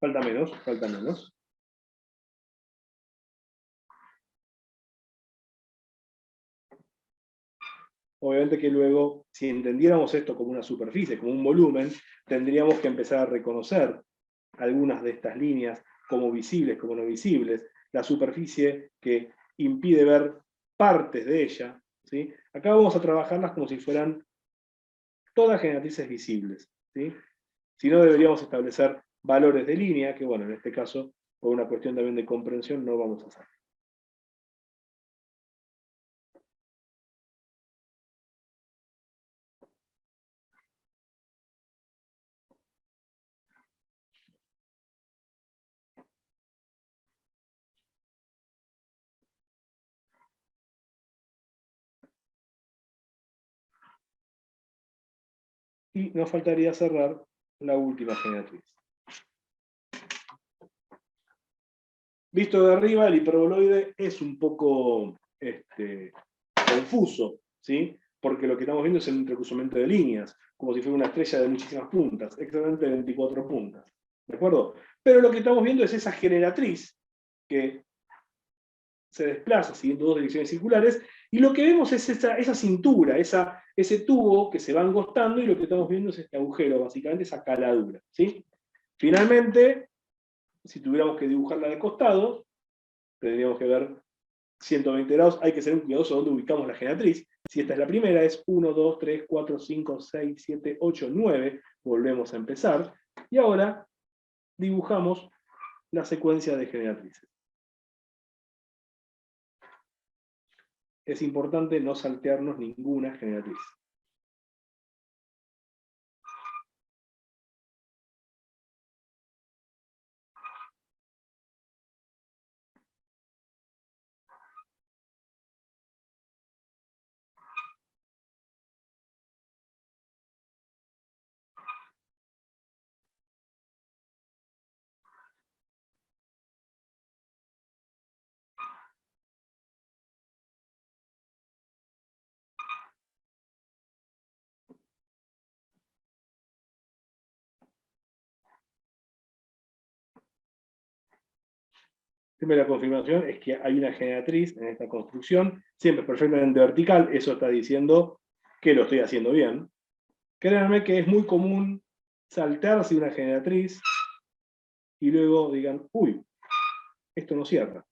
Falta menos, falta menos. Obviamente que luego, si entendiéramos esto como una superficie, como un volumen, tendríamos que empezar a reconocer algunas de estas líneas como visibles, como no visibles, la superficie que impide ver partes de ella. ¿Sí? Acá vamos a trabajarlas como si fueran todas generatrices visibles. ¿Sí? Si no, deberíamos establecer valores de línea, que bueno, en este caso, por una cuestión también de comprensión, no vamos a hacer. Y nos faltaría cerrar la última generatriz. Visto de arriba, el hiperboloide es un poco confuso, ¿sí? Porque lo que estamos viendo es el entrecruzamiento de líneas, como si fuera una estrella de muchísimas puntas, exactamente 24 puntas. ¿De acuerdo? Pero lo que estamos viendo es esa generatriz que se desplaza siguiendo dos direcciones circulares Y lo que vemos es esa cintura, ese tubo que se va angostando, y lo que estamos viendo es este agujero, básicamente esa caladura, ¿sí? Finalmente, si tuviéramos que dibujarla de costado, tendríamos que ver 120 grados, hay que ser cuidadoso donde ubicamos la genatriz. Si esta es la primera, es 1, 2, 3, 4, 5, 6, 7, 8, 9. Volvemos a empezar. Y ahora dibujamos la secuencia de genatrices. Es importante no saltearnos ninguna genatriz. Primera confirmación es que hay una genatriz en esta construcción, siempre perfectamente vertical, eso está diciendo que lo estoy haciendo bien. Créanme que es muy común saltarse una genatriz y luego digan, uy, esto no cierra.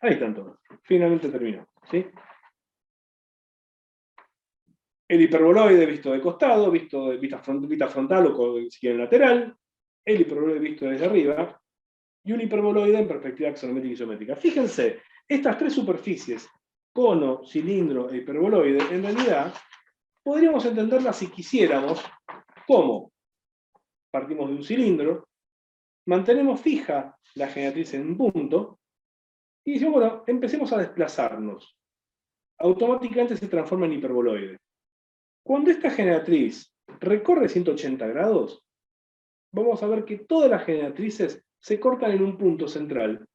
Ahí están todos. Finalmente terminó, ¿sí? El hiperboloide visto de costado, visto de vista frontal o si quieren lateral, el hiperboloide visto desde arriba, y un hiperboloide en perspectiva axonométrica y isométrica. Fíjense, estas tres superficies, cono, cilindro e hiperboloide, en realidad podríamos entenderlas si quisiéramos como partimos de un cilindro, mantenemos fija la genatriz en un punto, y decimos, bueno, empecemos a desplazarnos. Automáticamente se transforma en hiperboloide. Cuando esta genatriz recorre 180 grados, vamos a ver que todas las genatrices se cortan en un punto central,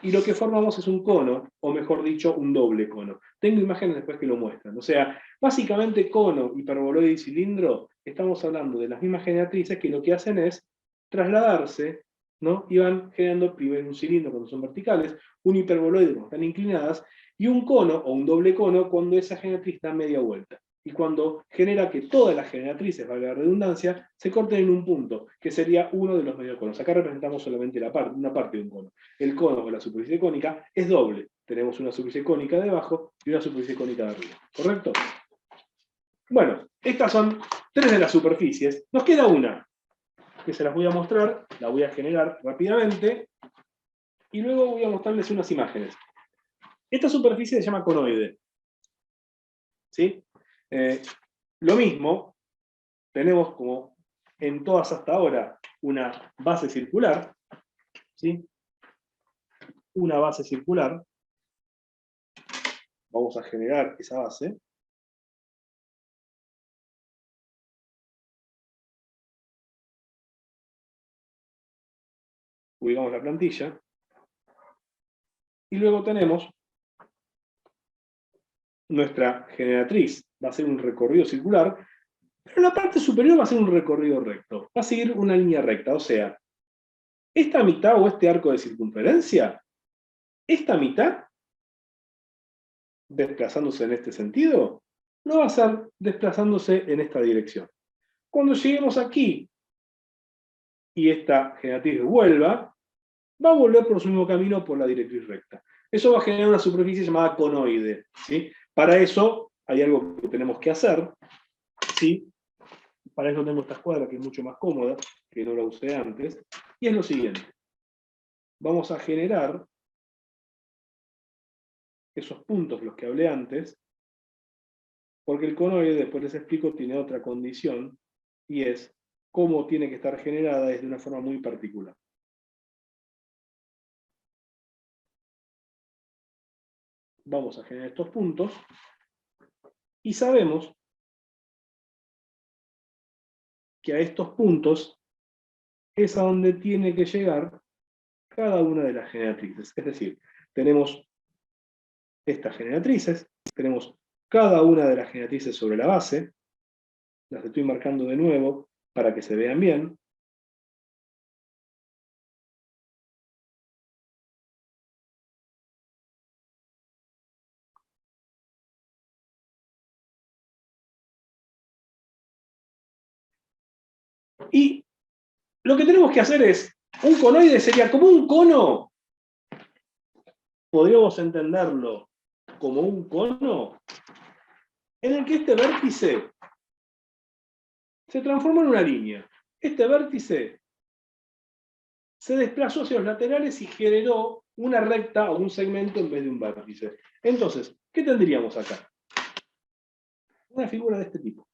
y lo que formamos es un cono, o mejor dicho, un doble cono. Tengo imágenes después que lo muestran. O sea, básicamente cono, hiperboloide y cilindro, estamos hablando de las mismas genatrices que lo que hacen es trasladarse, ¿no? Y van generando primero un cilindro cuando son verticales, un hiperboloide cuando están inclinadas, y un cono, o un doble cono, cuando esa genatriz da media vuelta. Y cuando genera que todas las genatrices, valga la redundancia, se corten en un punto, que sería uno de los medio conos. Acá representamos solamente una parte de un cono. El cono o la superficie cónica es doble. Tenemos una superficie cónica de abajo y una superficie cónica de arriba. ¿Correcto? Bueno, estas son tres de las superficies. Nos queda una, que se las voy a mostrar, la voy a generar rápidamente, y luego voy a mostrarles unas imágenes. Esta superficie se llama conoide. ¿Sí? Lo mismo, tenemos como en todas hasta ahora una base circular, ¿sí? Una base circular. Vamos a generar esa base. Ubicamos la plantilla. Y luego tenemos nuestra generatriz. Va a ser un recorrido circular, pero en la parte superior va a ser un recorrido recto. Va a seguir una línea recta. O sea, esta mitad o este arco de circunferencia, esta mitad, desplazándose en este sentido, lo va a hacer desplazándose en esta dirección. Cuando lleguemos aquí y esta generatriz vuelva, va a volver por su mismo camino por la directriz recta. Eso va a generar una superficie llamada conoide, ¿sí? Para eso hay algo que tenemos que hacer, ¿sí? Para eso tengo esta escuadra que es mucho más cómoda, que no la usé antes, y es lo siguiente. Vamos a generar esos puntos, los que hablé antes, porque el conoide, después les explico, tiene otra condición, y es cómo tiene que estar generada de una forma muy particular. Vamos a generar estos puntos, y sabemos que a estos puntos es a donde tiene que llegar cada una de las generatrices. Es decir, tenemos estas generatrices, tenemos cada una de las generatrices sobre la base. Las estoy marcando de nuevo para que se vean bien. Y lo que tenemos que hacer es, un conoide sería como un cono. Podríamos entenderlo como un cono en el que este vértice se transforma en una línea. Este vértice se desplazó hacia los laterales y generó una recta o un segmento en vez de un vértice. Entonces, ¿qué tendríamos acá? Una figura de este tipo.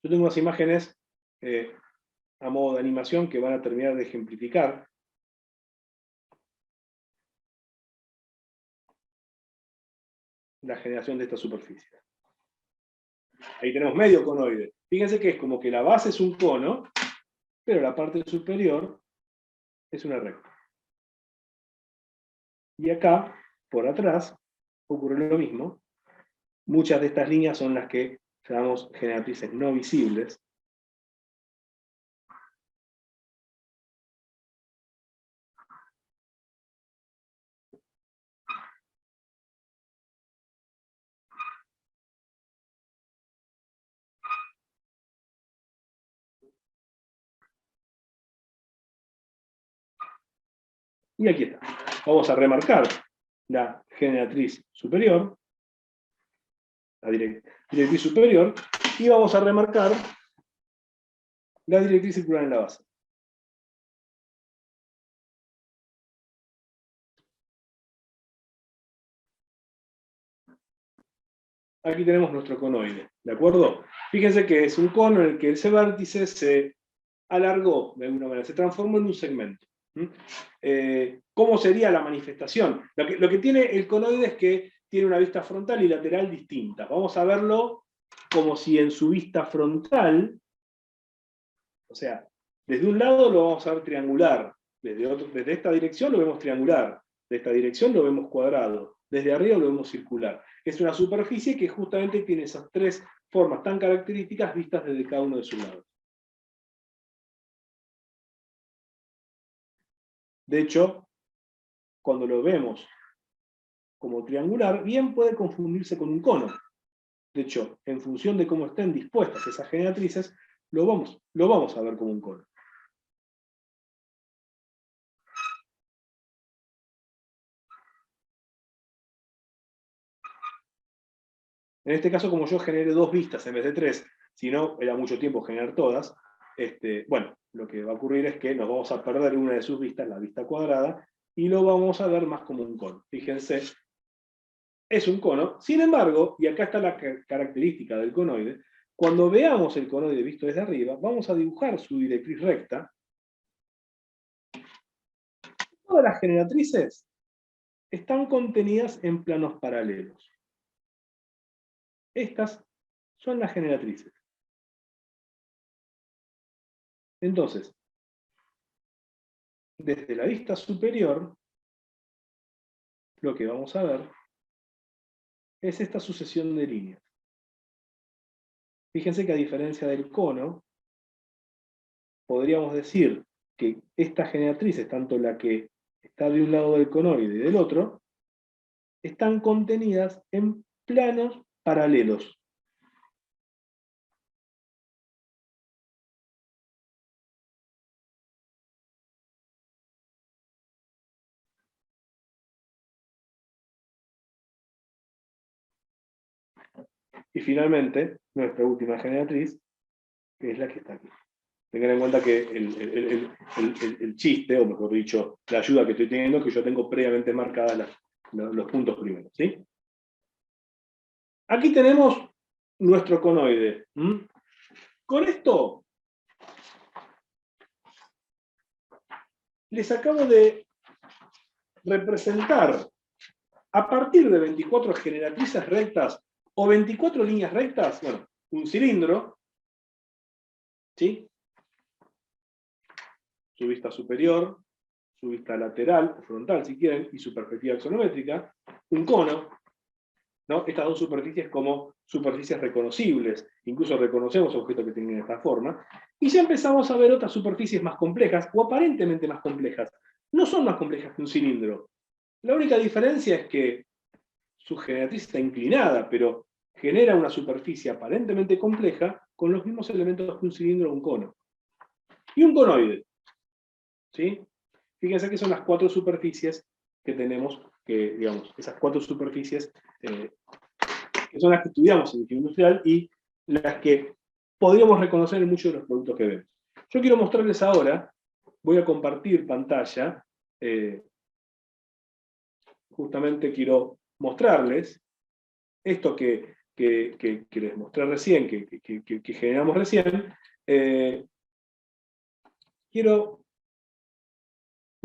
Yo tengo unas imágenes a modo de animación que van a terminar de ejemplificar la generación de esta superficie. Ahí tenemos medio conoide. Fíjense que es como que la base es un cono, pero la parte superior es una recta. Y acá, por atrás, ocurre lo mismo. Muchas de estas líneas son las que llamamos generatrices no visibles. Y aquí está. Vamos a remarcar la generatriz superior, la directriz superior, y vamos a remarcar la directriz circular en la base. Aquí tenemos nuestro conoide, ¿de acuerdo? Fíjense que es un cono en el que ese vértice se alargó de alguna manera, se transformó en un segmento. ¿Cómo sería la manifestación? Lo que tiene el conoide es que tiene una vista frontal y lateral distintas. Vamos a verlo como si en su vista frontal, o sea, desde un lado lo vamos a ver triangular, desde esta dirección lo vemos triangular, de esta dirección lo vemos cuadrado, desde arriba lo vemos circular. Es una superficie que justamente tiene esas tres formas tan características vistas desde cada uno de sus lados. De hecho, cuando lo vemos como triangular, bien puede confundirse con un cono. De hecho, en función de cómo estén dispuestas esas generatrices, lo vamos a ver como un cono. En este caso, como yo generé dos vistas en vez de tres, si no, era mucho tiempo generar todas, bueno, lo que va a ocurrir es que nos vamos a perder una de sus vistas, la vista cuadrada, y lo vamos a ver más como un cono. Fíjense, es un cono. Sin embargo, y acá está la característica del conoide, cuando veamos el conoide visto desde arriba, vamos a dibujar su directriz recta. Todas las generatrices están contenidas en planos paralelos. Estas son las generatrices. Entonces, desde la vista superior, lo que vamos a ver es esta sucesión de líneas. Fíjense que a diferencia del cono, podríamos decir que estas generatrices, tanto la que está de un lado del conoide y del otro, están contenidas en planos paralelos. Y finalmente, nuestra última generatriz, que es la que está aquí. Tengan en cuenta que el chiste, o mejor dicho, la ayuda que estoy teniendo, es que yo tengo previamente marcadas los puntos primeros. ¿Sí? Aquí tenemos nuestro conoide. Con esto les acabo de representar a partir de 24 generatrices rectas o 24 líneas rectas, bueno, un cilindro, ¿sí? Su vista superior, su vista lateral o frontal, si quieren, y su perspectiva axonométrica, un cono, ¿no? Estas dos superficies como superficies reconocibles, incluso reconocemos objetos que tienen esta forma, y ya empezamos a ver otras superficies más complejas, o aparentemente más complejas. No son más complejas que un cilindro. La única diferencia es que su generatriz está inclinada, pero genera una superficie aparentemente compleja con los mismos elementos que un cilindro o un cono. Y un conoide, ¿sí? Fíjense que son las 4 superficies que tenemos, que, digamos, esas 4 superficies que son las que estudiamos en ingeniería industrial y las que podríamos reconocer en muchos de los productos que vemos. Yo quiero mostrarles ahora, voy a compartir pantalla, justamente quiero mostrarles esto que les mostré recién, que generamos recién, quiero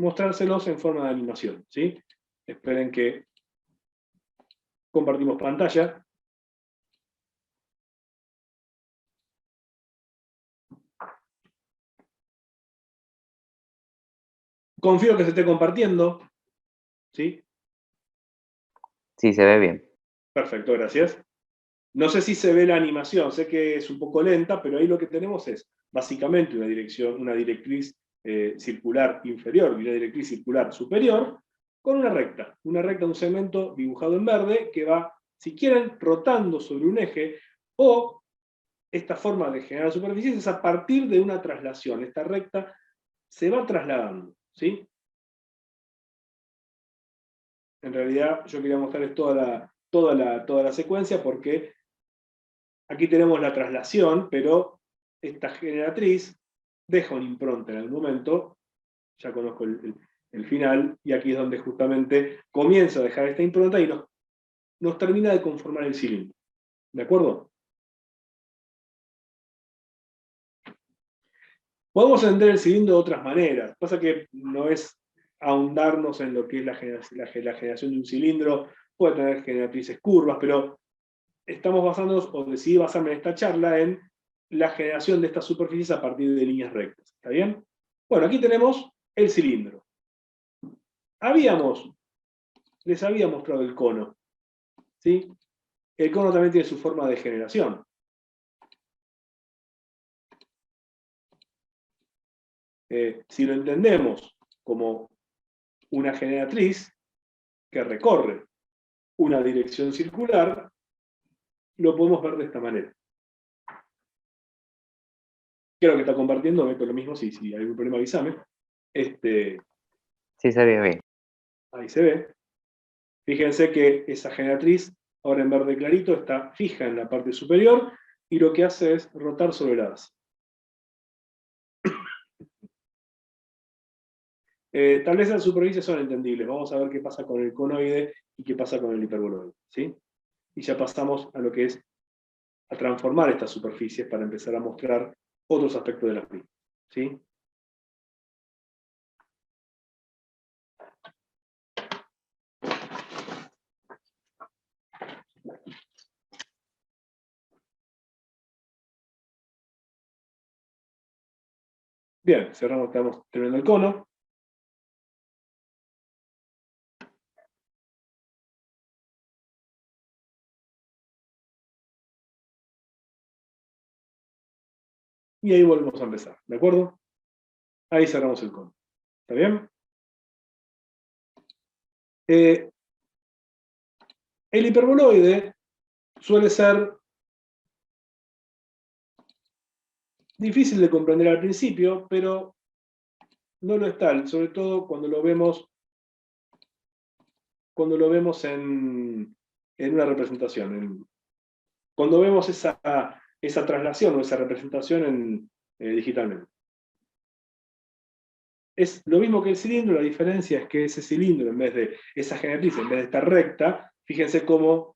mostrárselos en forma de animación, ¿sí? Esperen que compartimos pantalla. Confío que se esté compartiendo, ¿sí? Sí, se ve bien. Perfecto, gracias. No sé si se ve la animación, sé que es un poco lenta, pero ahí lo que tenemos es básicamente una directriz circular inferior y una directriz circular superior, con una recta, un segmento dibujado en verde que va, si quieren, rotando sobre un eje, o esta forma de generar superficies es a partir de una traslación. Esta recta se va trasladando, ¿sí? En realidad yo quería mostrarles toda la secuencia porque aquí tenemos la traslación, pero esta generatriz deja una impronta en algún momento, ya conozco el final, y aquí es donde justamente comienza a dejar esta impronta y nos termina de conformar el cilindro. ¿De acuerdo? Podemos entender el cilindro de otras maneras. Pasa que no es ahondarnos en lo que es la generación de un cilindro, puede tener generatrices curvas, pero estamos basándonos, o decidí basarme en esta charla, en la generación de estas superficies a partir de líneas rectas. ¿Está bien? Bueno, aquí tenemos el cilindro. Les había mostrado el cono, ¿sí? El cono también tiene su forma de generación. Si lo entendemos como una generatriz que recorre una dirección circular, lo podemos ver de esta manera. Creo que está compartiendo, meto lo mismo, si hay algún problema avísame. Sí, se ve bien. Ahí se ve. Fíjense que esa generatriz, ahora en verde clarito, está fija en la parte superior y lo que hace es rotar sobre la base. Tal vez las superficies son entendibles. Vamos a ver qué pasa con el conoide y qué pasa con el hiperboloide, ¿sí? Y ya pasamos a lo que es a transformar estas superficies para empezar a mostrar otros aspectos de las mismas, ¿sí? Bien, cerramos, estamos terminando el cono. Y ahí volvemos a empezar, ¿de acuerdo? Ahí cerramos el cono. ¿Está bien? El hiperboloide suele ser difícil de comprender al principio, pero no lo es tal, sobre todo cuando lo vemos en una representación, cuando vemos esa traslación o esa representación digitalmente. Es lo mismo que el cilindro, la diferencia es que ese cilindro, en vez de esa generatriz, en vez de estar recta, fíjense como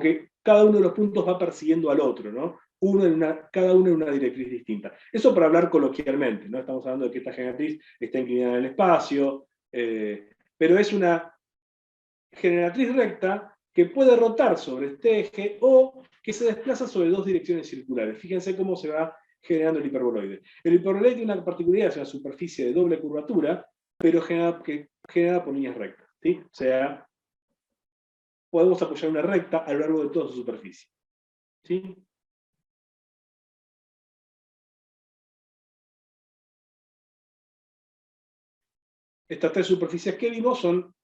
que cada uno de los puntos va persiguiendo al otro, ¿no? cada uno en una directriz distinta. Eso para hablar coloquialmente, ¿no? Estamos hablando de que esta generatriz está inclinada en el espacio, pero es una generatriz recta que puede rotar sobre este eje o que se desplaza sobre dos direcciones circulares. Fíjense cómo se va generando el hiperboloide. El hiperboloide tiene una particularidad, es una superficie de doble curvatura, pero generada por líneas rectas, ¿sí? O sea, podemos apoyar una recta a lo largo de toda su superficie, ¿sí? Estas tres superficies que vimos son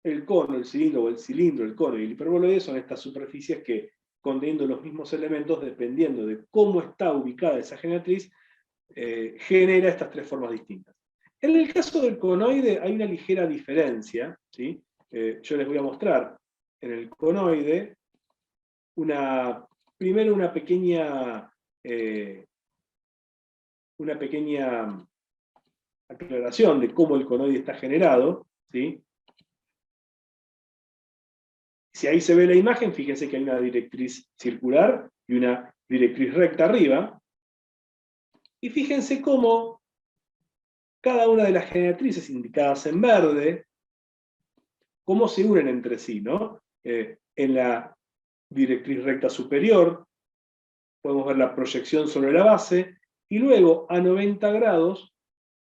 el cono, el cilindro, o el cilindro, el cono y el hiperboloide, son estas superficies que, conteniendo los mismos elementos, dependiendo de cómo está ubicada esa generatriz, genera estas tres formas distintas. En el caso del conoide hay una ligera diferencia, ¿sí? Yo les voy a mostrar en el conoide primero una pequeña aclaración de cómo el conoide está generado, ¿sí? Si ahí se ve la imagen, fíjense que hay una directriz circular y una directriz recta arriba. Y fíjense cómo cada una de las generatrices indicadas en verde, cómo se unen entre sí, ¿no? En la directriz recta superior, podemos ver la proyección sobre la base, y luego a 90 grados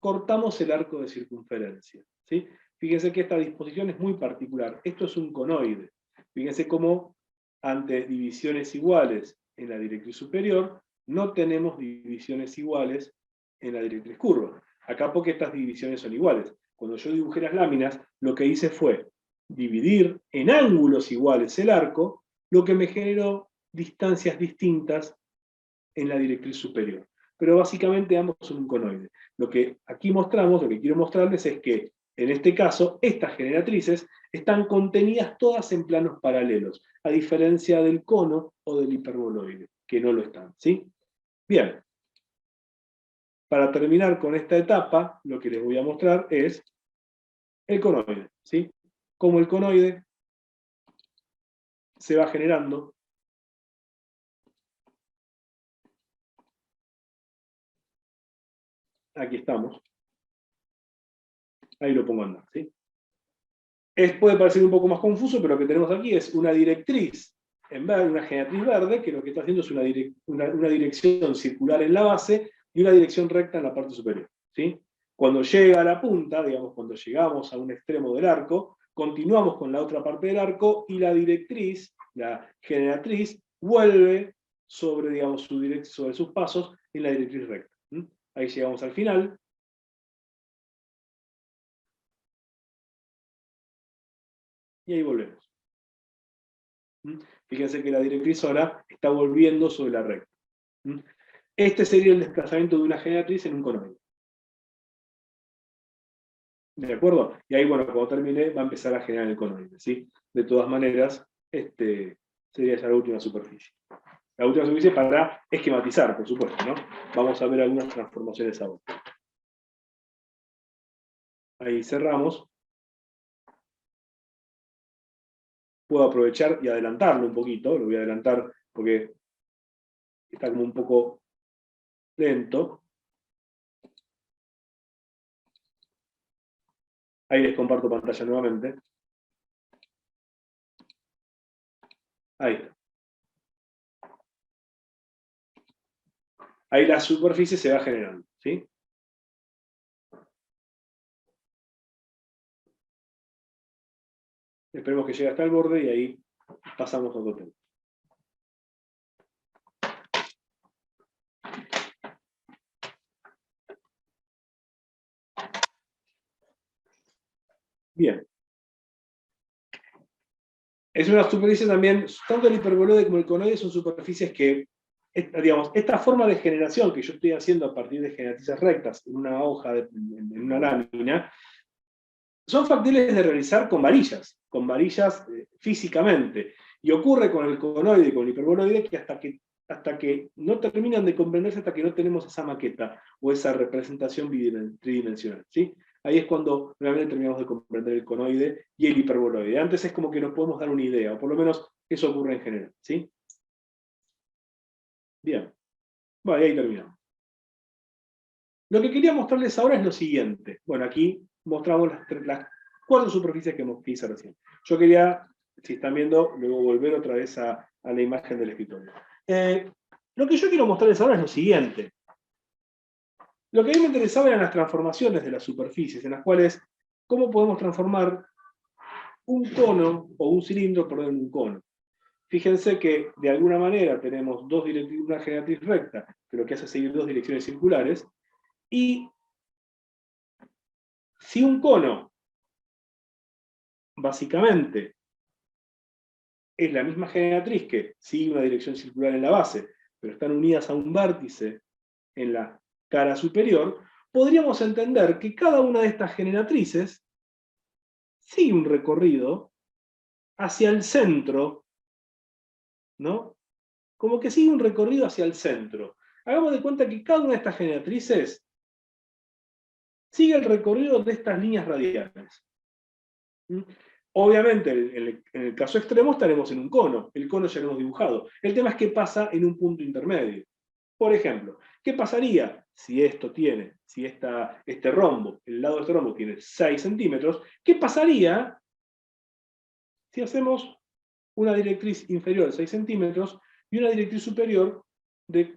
cortamos el arco de circunferencia, ¿sí? Fíjense que esta disposición es muy particular. Esto es un conoide. Fíjense cómo ante divisiones iguales en la directriz superior, no tenemos divisiones iguales en la directriz curva. Acá porque estas divisiones son iguales. Cuando yo dibujé las láminas, lo que hice fue dividir en ángulos iguales el arco, lo que me generó distancias distintas en la directriz superior. Pero básicamente ambos son un conoide. Lo que aquí mostramos, lo que quiero mostrarles es que, en este caso, estas generatrices están contenidas todas en planos paralelos, a diferencia del cono o del hiperboloide, que no lo están, ¿sí? Bien. Para terminar con esta etapa, lo que les voy a mostrar es el conoide, ¿sí? Cómo el conoide se va generando. Aquí estamos. Ahí lo pongo a andar, ¿sí? Puede parecer un poco más confuso, pero lo que tenemos aquí es una directriz en verde, una generatriz verde, que lo que está haciendo es una dirección circular en la base y una dirección recta en la parte superior, ¿sí? Cuando llega a la punta, digamos, cuando llegamos a un extremo del arco, continuamos con la otra parte del arco y la directriz, la generatriz, vuelve sobre, digamos, sobre sus pasos en la directriz recta. Ahí llegamos al final. Y ahí volvemos. Fíjense que la directriz ahora está volviendo sobre la recta. Este sería el desplazamiento de una generatriz en un conoide. ¿De acuerdo? Y ahí, bueno, cuando termine, va a empezar a generar el conoide, ¿sí? De todas maneras, sería ya la última superficie. La última superficie para esquematizar, por supuesto, ¿no? Vamos a ver algunas transformaciones ahora. Ahí cerramos. Puedo aprovechar y adelantarlo un poquito, lo voy a adelantar porque está como un poco lento. Ahí les comparto pantalla nuevamente. Ahí está. Ahí la superficie se va generando, ¿sí? Esperemos que llegue hasta el borde y ahí pasamos a otro tema. Bien. Es una superficie también, tanto el hiperboloide como el conoide son superficies que, digamos, esta forma de generación que yo estoy haciendo a partir de generatrices rectas en una hoja, en una lámina, son factibles de realizar con varillas físicamente. Y ocurre con el conoide y con el hiperboloide que hasta que no terminan de comprenderse, hasta que no tenemos esa maqueta o esa representación tridimensional, ¿sí? Ahí es cuando realmente terminamos de comprender el conoide y el hiperboloide. Antes es como que nos podemos dar una idea, o por lo menos eso ocurre en general, ¿sí? Bien. Vale, ahí terminamos. Lo que quería mostrarles ahora es lo siguiente. Bueno, aquí mostramos las 4 superficies que hice recién. Yo quería, si están viendo, luego volver otra vez a la imagen del escritorio. Lo que yo quiero mostrarles ahora es lo siguiente. Lo que a mí me interesaba eran las transformaciones de las superficies, en las cuales, cómo podemos transformar un cono o un cilindro, perdón, en un cono. Fíjense que de alguna manera tenemos una generatriz recta, que lo que hace es seguir 2 direcciones circulares, y si un cono, básicamente, es la misma generatriz que sigue una dirección circular en la base, pero están unidas a un vértice en la cara superior, podríamos entender que cada una de estas generatrices sigue un recorrido hacia el centro, ¿no? Como que sigue un recorrido hacia el centro. Hagamos de cuenta que cada una de estas generatrices sigue el recorrido de estas líneas radiales. ¿Mm? Obviamente, en el caso extremo estaremos en un cono. El cono ya lo hemos dibujado. El tema es qué pasa en un punto intermedio. Por ejemplo, ¿qué pasaría si este rombo, el lado de este rombo tiene 6 centímetros? ¿Qué pasaría si hacemos una directriz inferior de 6 centímetros y una directriz superior de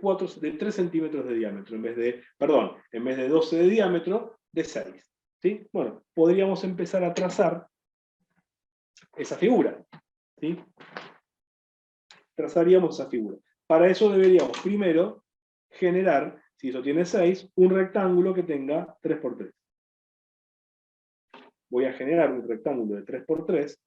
3 centímetros de diámetro, en vez de 12 de diámetro, de 6? ¿Sí? Bueno, podríamos empezar a trazar esa figura. ¿Sí? Trazaríamos esa figura. Para eso deberíamos primero generar, si eso tiene 6, un rectángulo que tenga 3 por 3. Voy a generar un rectángulo de 3 por 3.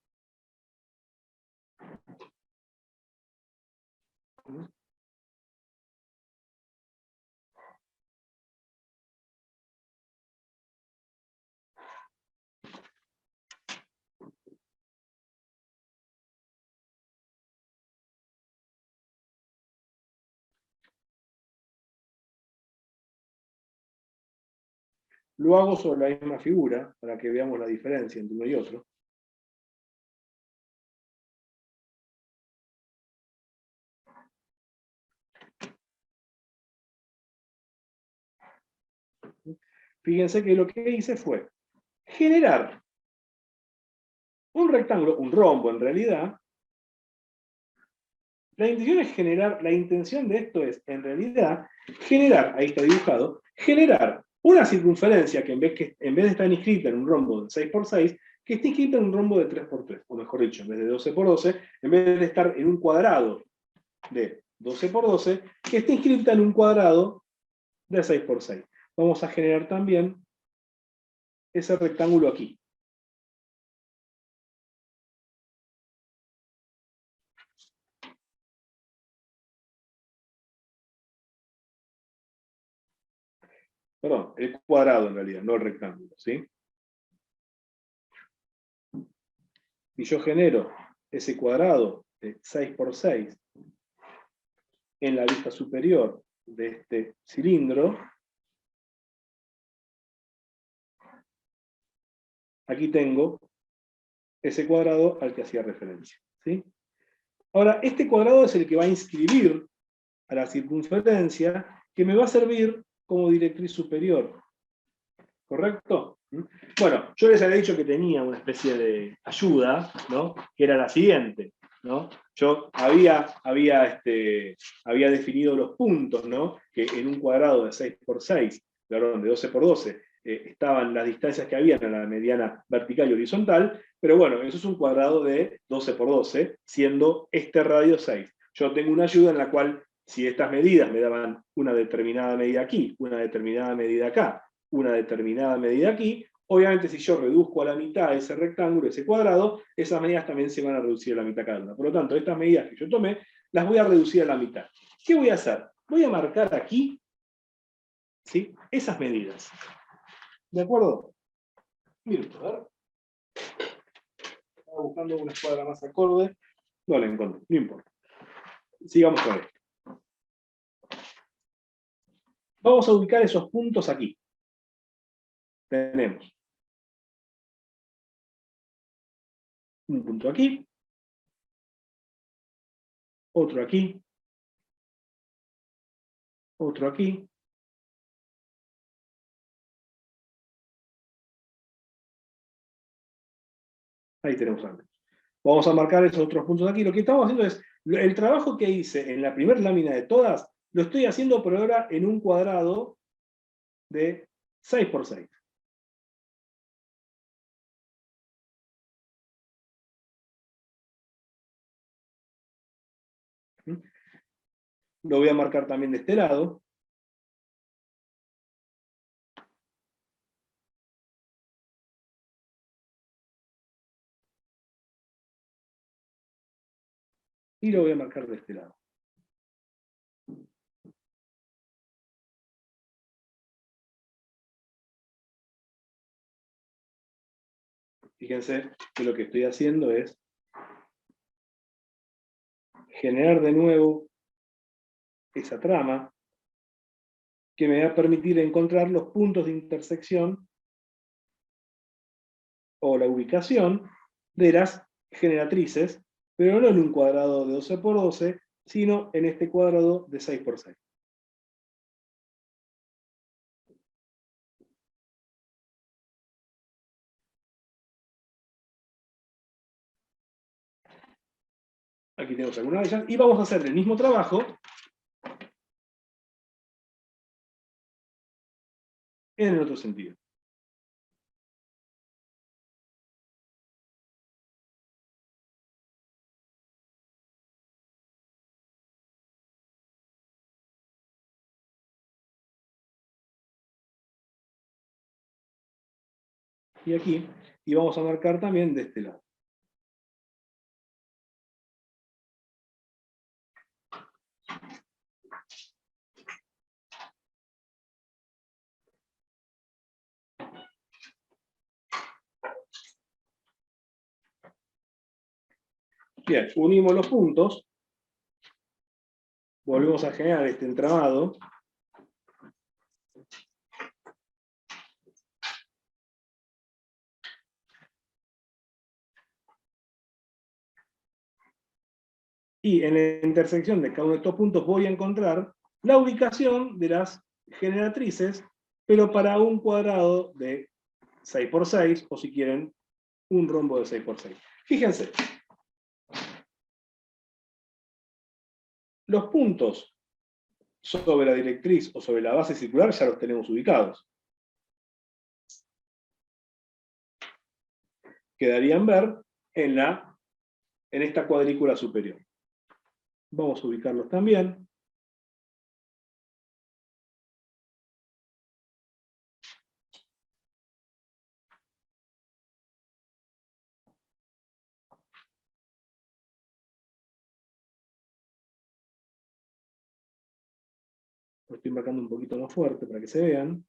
Lo hago sobre la misma figura, para que veamos la diferencia entre uno y otro. Fíjense que lo que hice fue generar un rectángulo, un rombo en realidad. La intención de esto es, en realidad, generar, ahí está dibujado, generar una circunferencia que en vez de estar inscrita en un rombo de 6 por 6, que esté inscrita en un rombo de 3 por 3, o mejor dicho, en vez de 12 por 12, en vez de estar en un cuadrado de 12 por 12, que esté inscrita en un cuadrado de 6 por 6. Vamos a generar también ese rectángulo aquí. Perdón, el cuadrado en realidad, no el rectángulo, ¿sí? Y yo genero ese cuadrado de 6 por 6 en la vista superior de este cilindro. Aquí tengo ese cuadrado al que hacía referencia, ¿sí? Ahora, este cuadrado es el que va a inscribir a la circunferencia que me va a servir como directriz superior. ¿Correcto? Bueno, yo les había dicho que tenía una especie de ayuda, ¿no? Que era la siguiente, ¿no? Yo había definido los puntos, ¿no? Que en un cuadrado de 6 por 6, perdón, de 12 por 12, estaban las distancias que había en la mediana vertical y horizontal, pero bueno, eso es un cuadrado de 12 por 12, siendo este radio 6. Yo tengo una ayuda en la cual, si estas medidas me daban una determinada medida aquí, una determinada medida acá, una determinada medida aquí, obviamente si yo reduzco a la mitad ese rectángulo, ese cuadrado, esas medidas también se van a reducir a la mitad cada una. Por lo tanto, estas medidas que yo tomé, las voy a reducir a la mitad. ¿Qué voy a hacer? Voy a marcar aquí, ¿sí?, esas medidas. ¿De acuerdo? Miren, a ver. Estaba buscando una escuadra más acorde. No la encontré, no importa. Sigamos con esto. Vamos a ubicar esos puntos aquí. Tenemos un punto aquí, otro aquí, otro aquí. Ahí tenemos algo. Vamos a marcar esos otros puntos aquí. Lo que estamos haciendo es, el trabajo que hice en la primera lámina de todas, lo estoy haciendo por ahora en un cuadrado de 6 por 6. Lo voy a marcar también de este lado. Y lo voy a marcar de este lado. Fíjense que lo que estoy haciendo es generar de nuevo esa trama que me va a permitir encontrar los puntos de intersección o la ubicación de las generatrices, pero no en un cuadrado de 12 por 12, sino en este cuadrado de 6 por 6. Aquí tenemos alguna de ellas, y vamos a hacer el mismo trabajo en el otro sentido. Y aquí, y vamos a marcar también de este lado. Bien, unimos los puntos, volvemos a generar este entramado, y en la intersección de cada uno de estos puntos voy a encontrar la ubicación de las generatrices, pero para un cuadrado de 6 por 6, o si quieren, un rombo de 6 por 6. Fíjense, los puntos sobre la directriz o sobre la base circular ya los tenemos ubicados. Quedarían ver en esta cuadrícula superior. Vamos a ubicarlos también. Lo estoy marcando un poquito más fuerte para que se vean.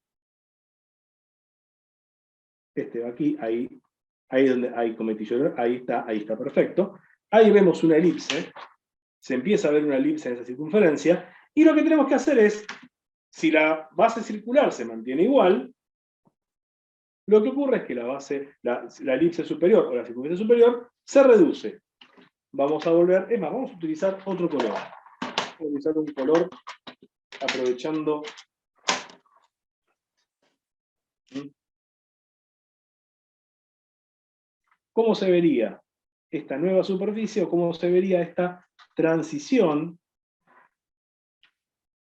Este va aquí, ahí donde hay cometí yo, ahí está perfecto. Ahí vemos una elipse, se empieza a ver una elipse en esa circunferencia, y lo que tenemos que hacer es, si la base circular se mantiene igual, lo que ocurre es que la elipse superior o la circunferencia superior se reduce. Vamos a volver, es más, vamos a utilizar otro color. Vamos a utilizar un color aprovechando. ¿Cómo se vería esta nueva superficie o cómo se vería esta transición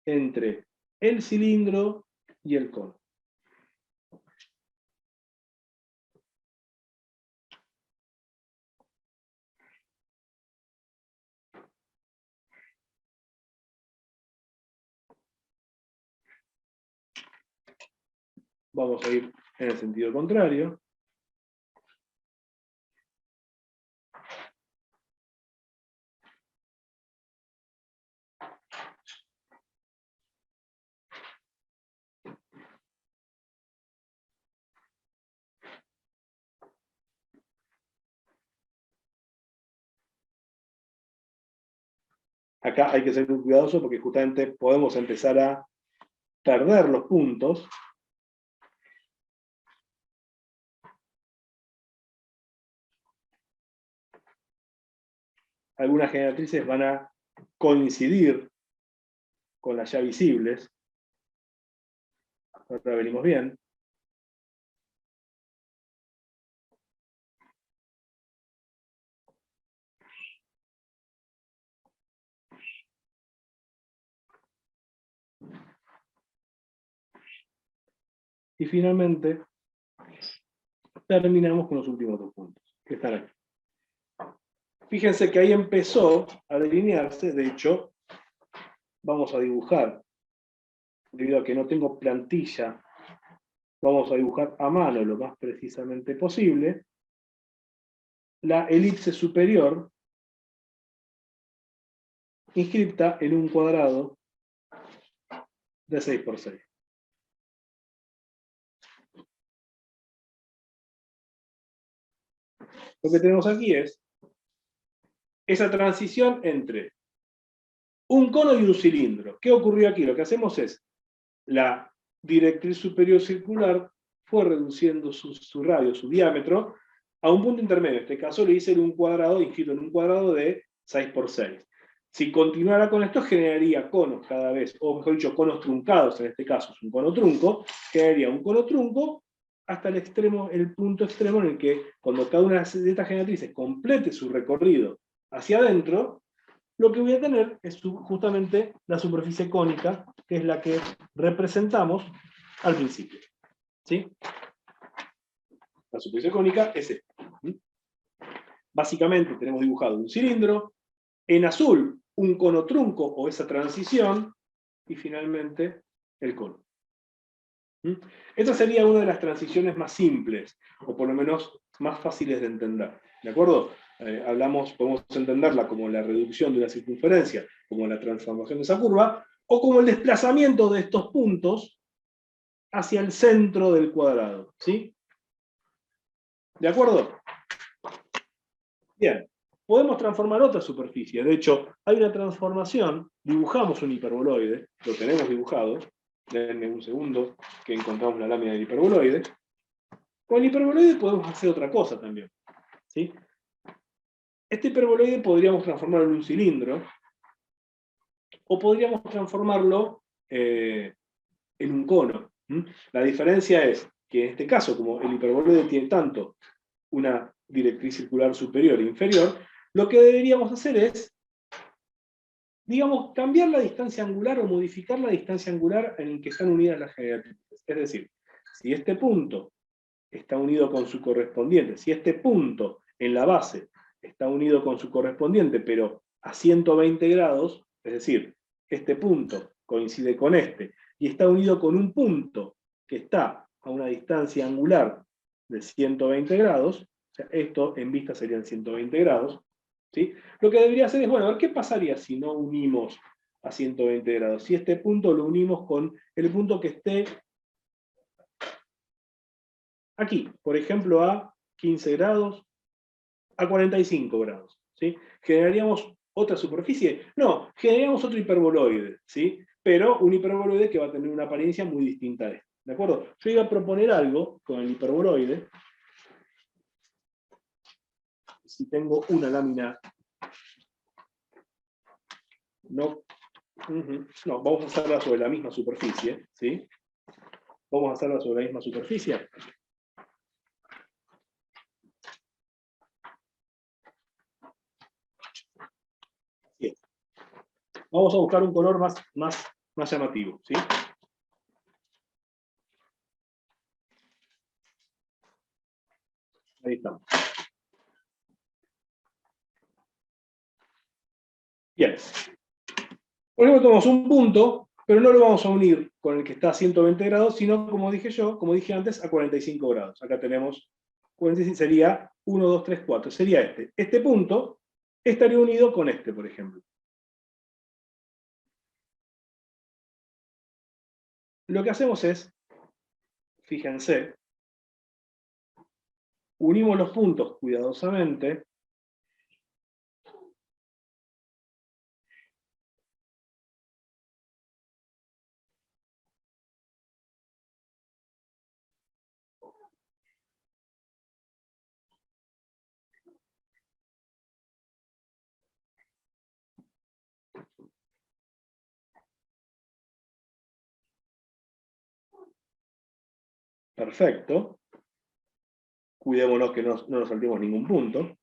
entre el cilindro y el cono? Vamos a ir en el sentido contrario. Acá hay que ser muy cuidadoso porque justamente podemos empezar a perder los puntos. Algunas generatrices van a coincidir con las ya visibles. ahora venimos bien. Y finalmente, terminamos con los últimos dos puntos, que están aquí. Fíjense que ahí empezó a delinearse, de hecho, vamos a dibujar, debido a que no tengo plantilla, vamos a dibujar a mano lo más precisamente posible, la elipse superior inscripta en un cuadrado de 6 por 6. Lo que tenemos aquí es esa transición entre un cono y un cilindro. ¿Qué ocurrió aquí? Lo que hacemos es, la directriz superior circular fue reduciendo su radio, su diámetro, a un punto intermedio. En este caso lo hice en un cuadrado, inscrito en un cuadrado de 6 por 6. Si continuara con esto, generaría conos cada vez, o mejor dicho, conos truncados, en este caso es un cono trunco, generaría un cono trunco hasta el extremo, el punto extremo en el que, cuando cada una de estas generatrices complete su recorrido hacia adentro, lo que voy a tener es justamente la superficie cónica, que es la que representamos al principio. ¿Sí? La superficie cónica es esta. Básicamente tenemos dibujado un cilindro, en azul un cono trunco o esa transición, y finalmente el cono. Esta sería una de las transiciones más simples, o por lo menos más fáciles de entender. ¿De acuerdo? Podemos entenderla como la reducción de una circunferencia, como la transformación de esa curva, o como el desplazamiento de estos puntos hacia el centro del cuadrado. ¿Sí? ¿De acuerdo? Bien. Podemos transformar otra superficie. De hecho, hay una transformación, dibujamos un hiperboloide, lo tenemos dibujado, denme un segundo que encontramos la lámina del hiperboloide. Con el hiperboloide podemos hacer otra cosa también. ¿Sí? Este hiperboloide podríamos transformarlo en un cilindro, o podríamos transformarlo en un cono. La diferencia es que en este caso, como el hiperboloide tiene tanto una directriz circular superior e inferior, lo que deberíamos hacer es, digamos, cambiar la distancia angular o modificar la distancia angular en la que están unidas las generatrices. Es decir, si este punto está unido con su correspondiente, si este punto en la base está unido con su correspondiente, pero a 120 grados, es decir, este punto coincide con este, y está unido con un punto que está a una distancia angular de 120 grados, o sea, esto en vista serían 120 grados, ¿sí? Lo que debería hacer es, bueno, a ver qué pasaría si no unimos a 120 grados, si este punto lo unimos con el punto que esté aquí, por ejemplo, a 15 grados, a 45 grados. ¿Sí? ¿Generaríamos otra superficie? No, generaríamos otro hiperboloide, ¿sí? Pero un hiperboloide que va a tener una apariencia muy distinta a esta. ¿De acuerdo? Yo iba a proponer algo con el hiperboloide. Si tengo una lámina... No, no, vamos a hacerla sobre la misma superficie, ¿sí? Vamos a hacerla sobre la misma superficie. Bien. Vamos a buscar un color más llamativo, ¿sí? Ahí estamos. Bien. Por ejemplo, tomamos un punto, pero no lo vamos a unir con el que está a 120 grados, sino, como dije antes, a 45 grados. Acá tenemos 45, sería 1, 2, 3, 4. Sería este. Este punto estaría unido con este, por ejemplo. Lo que hacemos es, fíjense, unimos los puntos cuidadosamente. Perfecto. Cuidémonos que no nos saltemos ningún punto.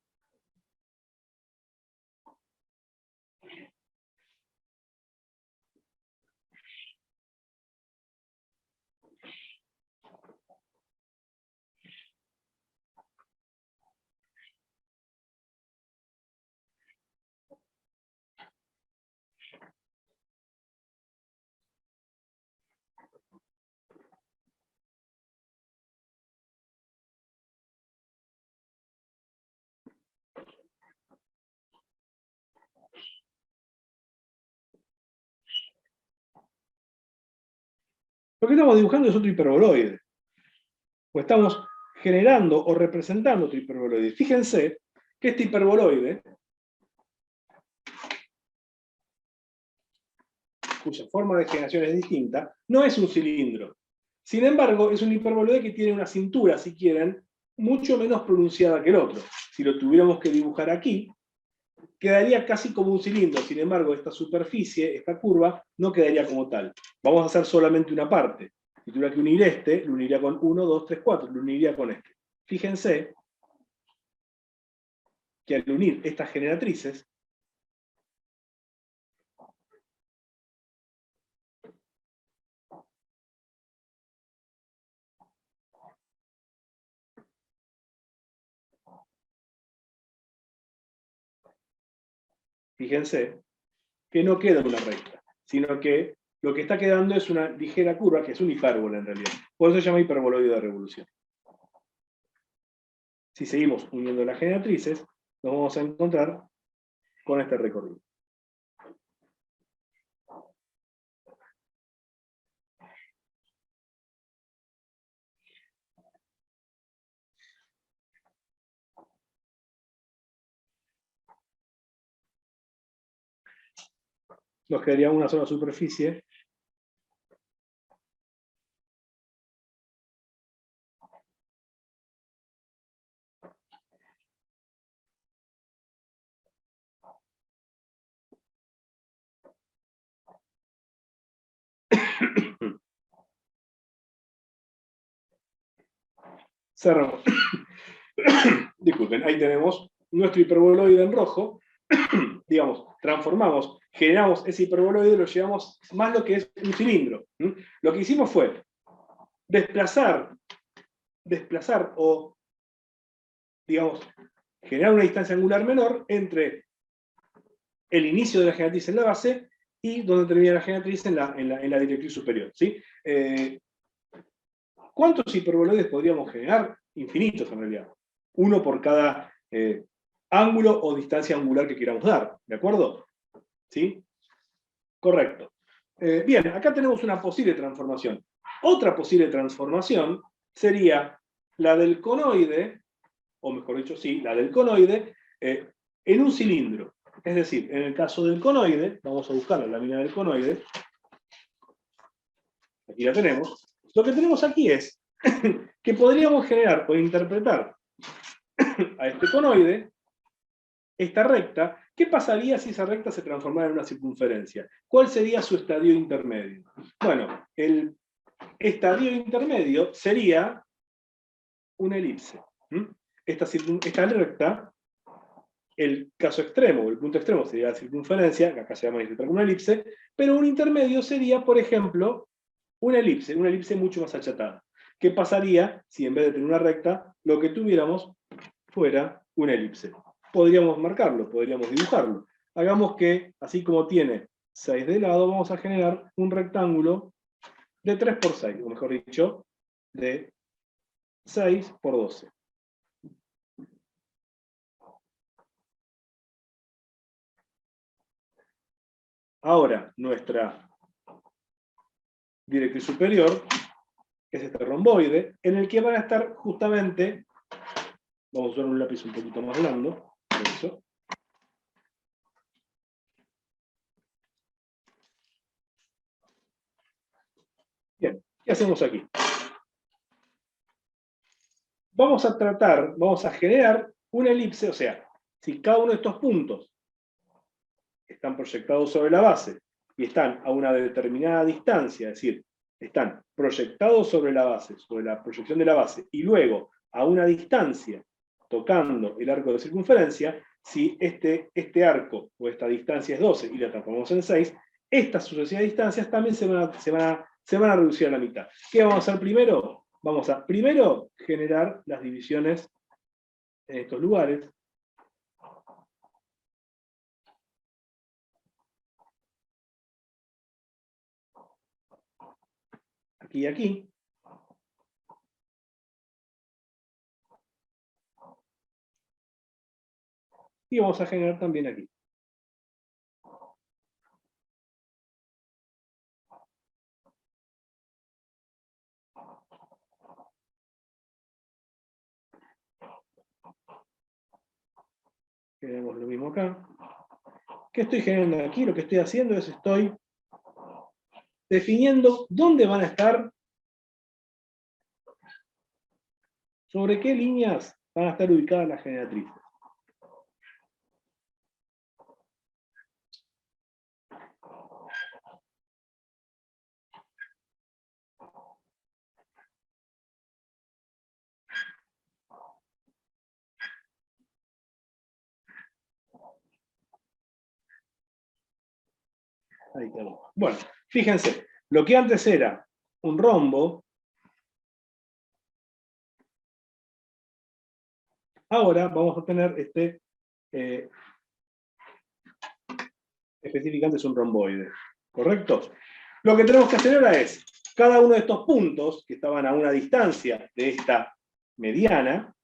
Lo que estamos dibujando es otro hiperboloide. O estamos generando o representando otro hiperboloide. Fíjense que este hiperboloide, cuya forma de generación es distinta, no es un cilindro. Sin embargo, es un hiperboloide que tiene una cintura, si quieren, mucho menos pronunciada que el otro. Si lo tuviéramos que dibujar aquí, quedaría casi como un cilindro. Sin embargo, esta superficie, esta curva, no quedaría como tal. Vamos a hacer solamente una parte. Si tuviera que unir este, lo uniría con 1, 2, 3, 4, lo uniría con este. Fíjense que al unir estas generatrices, fíjense que no queda una recta, sino que lo que está quedando es una ligera curva, que es un hipérbola en realidad. Por eso se llama hiperboloide de revolución. Si seguimos uniendo las generatrices, nos vamos a encontrar con este recorrido. Nos quedaría una sola superficie. Cerramos. Disculpen, ahí tenemos nuestro hiperboloide en rojo. Digamos, transformamos, generamos ese hiperboloide y lo llevamos más lo que es un cilindro. Lo que hicimos fue desplazar o, digamos, generar una distancia angular menor entre el inicio de la generatriz en la base y donde termina la generatriz en la directriz superior. ¿Sí? ¿Cuántos hiperboloides podríamos generar? Infinitos en realidad. Uno por cada ángulo o distancia angular que queramos dar. ¿De acuerdo? ¿Sí? Correcto. Bien, acá tenemos una posible transformación. Otra posible transformación sería la del conoide, o mejor dicho, sí, la del conoide, en un cilindro. Es decir, en el caso del conoide, vamos a buscar la lámina del conoide, aquí la tenemos, lo que tenemos aquí es que podríamos generar o interpretar a este conoide, esta recta. ¿Qué pasaría si esa recta se transformara en una circunferencia? ¿Cuál sería su estadio intermedio? Bueno, el estadio intermedio sería una elipse. Esta recta, el caso extremo, o el punto extremo sería la circunferencia, que acá se llama como una elipse, pero un intermedio sería, por ejemplo, una elipse mucho más achatada. ¿Qué pasaría si en vez de tener una recta, lo que tuviéramos fuera una elipse? Podríamos marcarlo, podríamos dibujarlo. Hagamos que, así como tiene 6 de lado, vamos a generar un rectángulo de 3 por 6, o mejor dicho, de 6 por 12. Ahora, nuestra directriz superior es este romboide, en el que van a estar justamente, vamos a usar un lápiz un poquito más blando, eso. Bien, ¿qué hacemos aquí? Vamos a generar una elipse, o sea, si cada uno de estos puntos están proyectados sobre la base y están a una determinada distancia, es decir, están proyectados sobre la base, sobre la proyección de la base, y luego a una distancia tocando el arco de circunferencia, si este arco o esta distancia es 12 y la transformamos en 6, estas sucesivas distancias también se van a reducir a la mitad. ¿Qué vamos a hacer primero? Vamos a primero generar las divisiones en estos lugares. Aquí y aquí. Y vamos a generar también aquí. Generamos lo mismo acá. ¿Qué estoy generando aquí? Lo que estoy haciendo es estoy definiendo dónde van a estar, sobre qué líneas van a estar ubicadas las generatrices. Ahí tenemos. Bueno, fíjense, lo que antes era un rombo, ahora vamos a tener específicamente es un romboide, ¿correcto? Lo que tenemos que hacer ahora es, cada uno de estos puntos, que estaban a una distancia de esta mediana,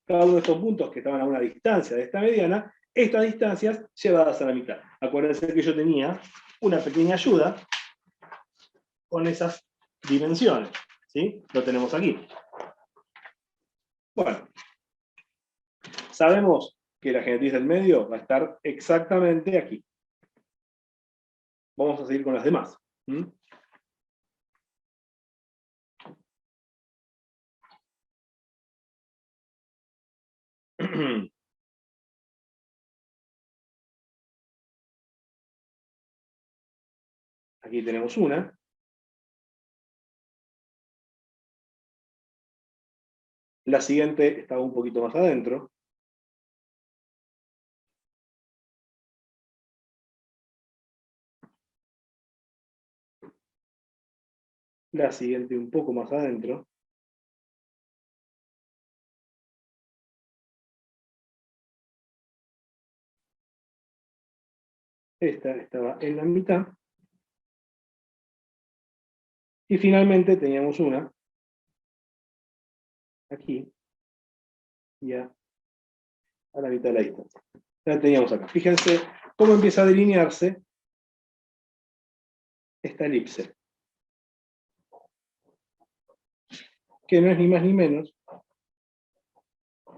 cada uno de estos puntos que estaban a una distancia de esta mediana, estas distancias llevadas a la mitad. Acuérdense que yo tenía una pequeña ayuda con esas dimensiones, ¿sí? Lo tenemos aquí. Bueno, sabemos que la generatriz del medio va a estar exactamente aquí. Vamos a seguir con las demás. Aquí tenemos una. La siguiente está un poquito más adentro. La siguiente un poco más adentro. Esta estaba en la mitad. Y finalmente teníamos una aquí y a la mitad de la distancia. La teníamos acá. Fíjense cómo empieza a delinearse esta elipse, que no es ni más ni menos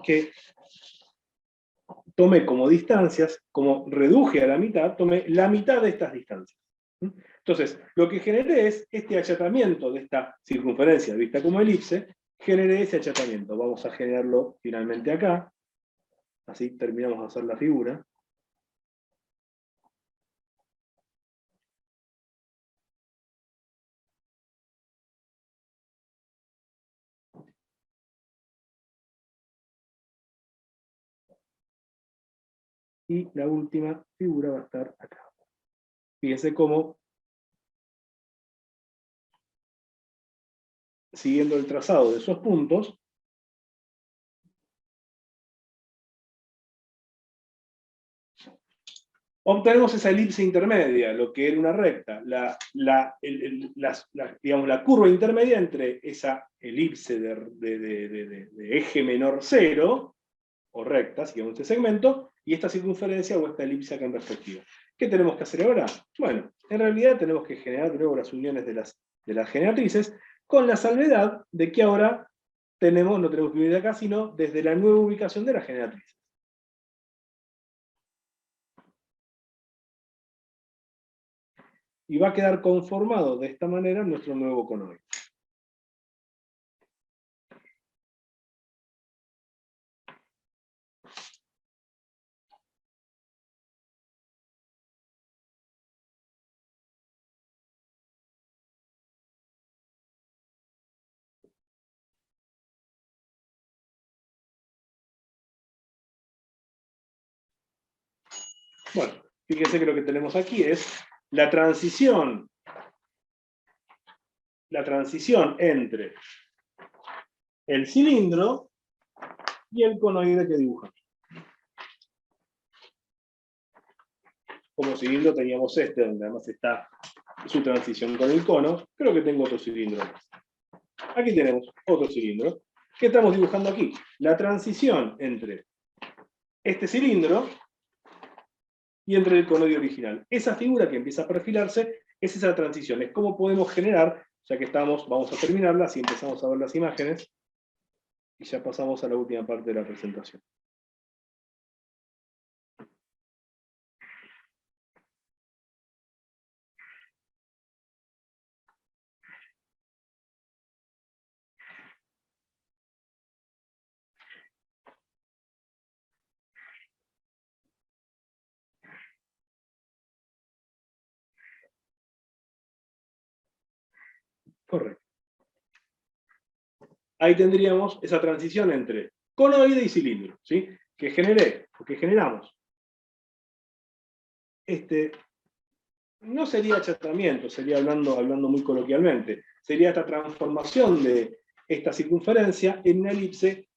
que tomé como distancias, como reduje a la mitad, tomé la mitad de estas distancias. Entonces, lo que generé es este achatamiento de esta circunferencia vista como elipse, generé ese achatamiento. Vamos a generarlo finalmente acá, así terminamos de hacer la figura. Y la última figura va a estar acá. Fíjense cómo, siguiendo el trazado de esos puntos, obtenemos esa elipse intermedia, lo que era una recta, digamos, la curva intermedia entre esa elipse de eje menor 0, o recta, sigamos este segmento, y esta circunferencia o esta elipse acá en perspectiva. ¿Qué tenemos que hacer ahora? Bueno, en realidad tenemos que generar luego las uniones de las generatrices, con la salvedad de que ahora no tenemos que ir de acá, sino desde la nueva ubicación de las generatrices. Y va a quedar conformado de esta manera nuestro nuevo conoide. Bueno, fíjense que lo que tenemos aquí es la transición entre el cilindro y el conoide que dibujamos. Como cilindro teníamos este, donde además está su transición con el cono. Creo que tengo otro cilindro más. Aquí tenemos otro cilindro. ¿Qué estamos dibujando aquí? La transición entre este cilindro y entre el conoide original. Esa figura que empieza a perfilarse es esa transición. Es cómo podemos generar, ya que estamos, vamos a terminarla, si empezamos a ver las imágenes, y ya pasamos a la última parte de la presentación. Correcto. Ahí tendríamos esa transición entre conoide y cilindro, ¿sí? Que generamos. No sería achatamiento, sería hablando muy coloquialmente. Sería esta transformación de esta circunferencia en una elipse